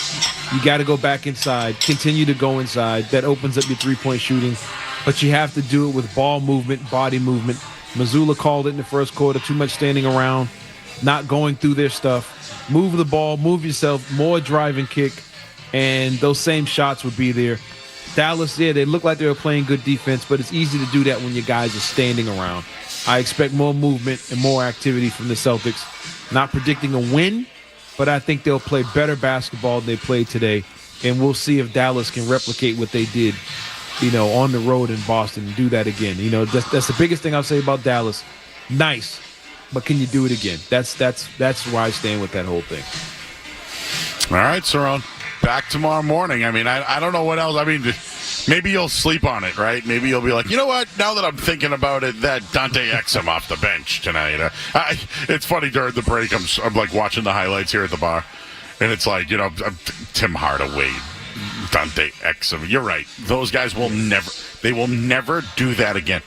You got to go back inside. Continue to go inside. That opens up your three-point shooting. But you have to do it with ball movement, body movement. Mazzulla called it in the first quarter. Too much standing around, not going through their stuff. Move the ball, move yourself, more drive and kick, and those same shots would be there. Dallas, they look like they were playing good defense, but it's easy to do that when your guys are standing around. I expect more movement and more activity from the Celtics. Not predicting a win, but I think they'll play better basketball than they played today, and we'll see if Dallas can replicate what they did on the road in Boston and do that again. That's the biggest thing I'll say about Dallas. Nice, but can you do it again? That's where I stand with that whole thing. All right, Cerrone. Back tomorrow morning. I mean, I don't know what else. I mean, maybe you'll sleep on it, right? Maybe you'll be like, you know what? Now that I'm thinking about it, that Dante Exum off the bench tonight. It's funny, during the break, I'm like watching the highlights here at the bar, and it's like, Tim Hardaway, Dante Exum. You're right. Those guys will never do that again.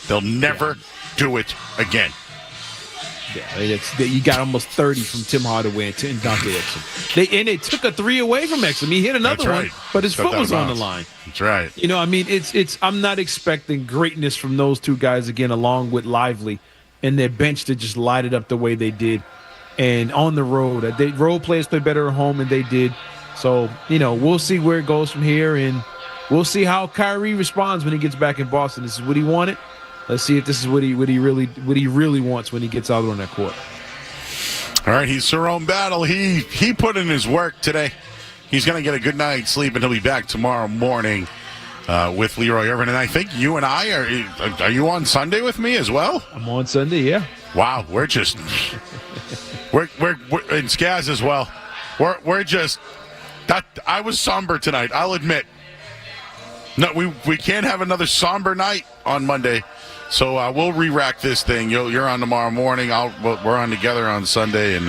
They'll never do it again. Yeah, you got almost 30 from Tim Hardaway and Dante Exum. They took a 3 away from Exum. He hit another one, but his foot was on the line. That's right. It's. I'm not expecting greatness from those two guys again, along with Lively and their bench to just light it up the way they did. And on the road, role players play better at home than they did. So, we'll see where it goes from here, and we'll see how Kyrie responds when he gets back in Boston. This is what he wanted. Let's see if this is what he really wants when he gets out on that court. All right, he's Cerrone Battle. He put in his work today. He's going to get a good night's sleep, and he'll be back tomorrow morning with Leroy Irvin. And I think you and I are you on Sunday with me as well? I'm on Sunday, yeah. Wow, we're in Skaz as well. We're just. I was somber tonight, I'll admit. No, we can't have another somber night on Monday, so we'll re-rack this thing. You're on tomorrow morning. We're on together on Sunday, and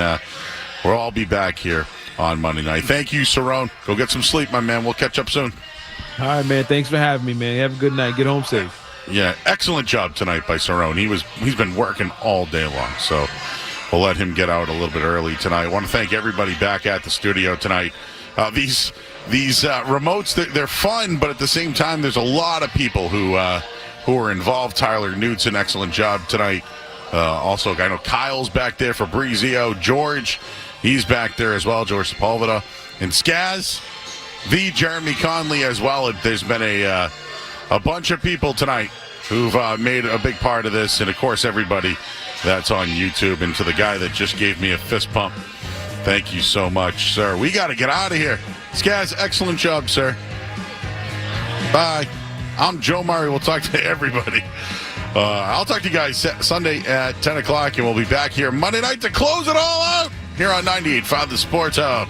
we'll all be back here on Monday night. Thank you, Cerrone. Go get some sleep, my man. We'll catch up soon. All right, man. Thanks for having me, man. Have a good night. Get home safe. Yeah, excellent job tonight by Cerrone. He's been working all day long, so we'll let him get out a little bit early tonight. I want to thank everybody back at the studio tonight. These remotes, they're fun, but at the same time, there's a lot of people who are involved. Tyler Newt's an excellent job tonight. Also, I know Kyle's back there for Brizio. George, he's back there as well. George Sepulveda. And Skaz, the Jeremy Conley as well. There's been a bunch of people tonight who've made a big part of this. And, of course, everybody that's on YouTube. And to the guy that just gave me a fist pump, thank you so much, sir. We got to get out of here. Skaz, excellent job, sir. Bye. I'm Joe Murray. We'll talk to everybody. I'll talk to you guys Sunday at 10 o'clock, and we'll be back here Monday night to close it all out here on 98.5 The Sports Hub.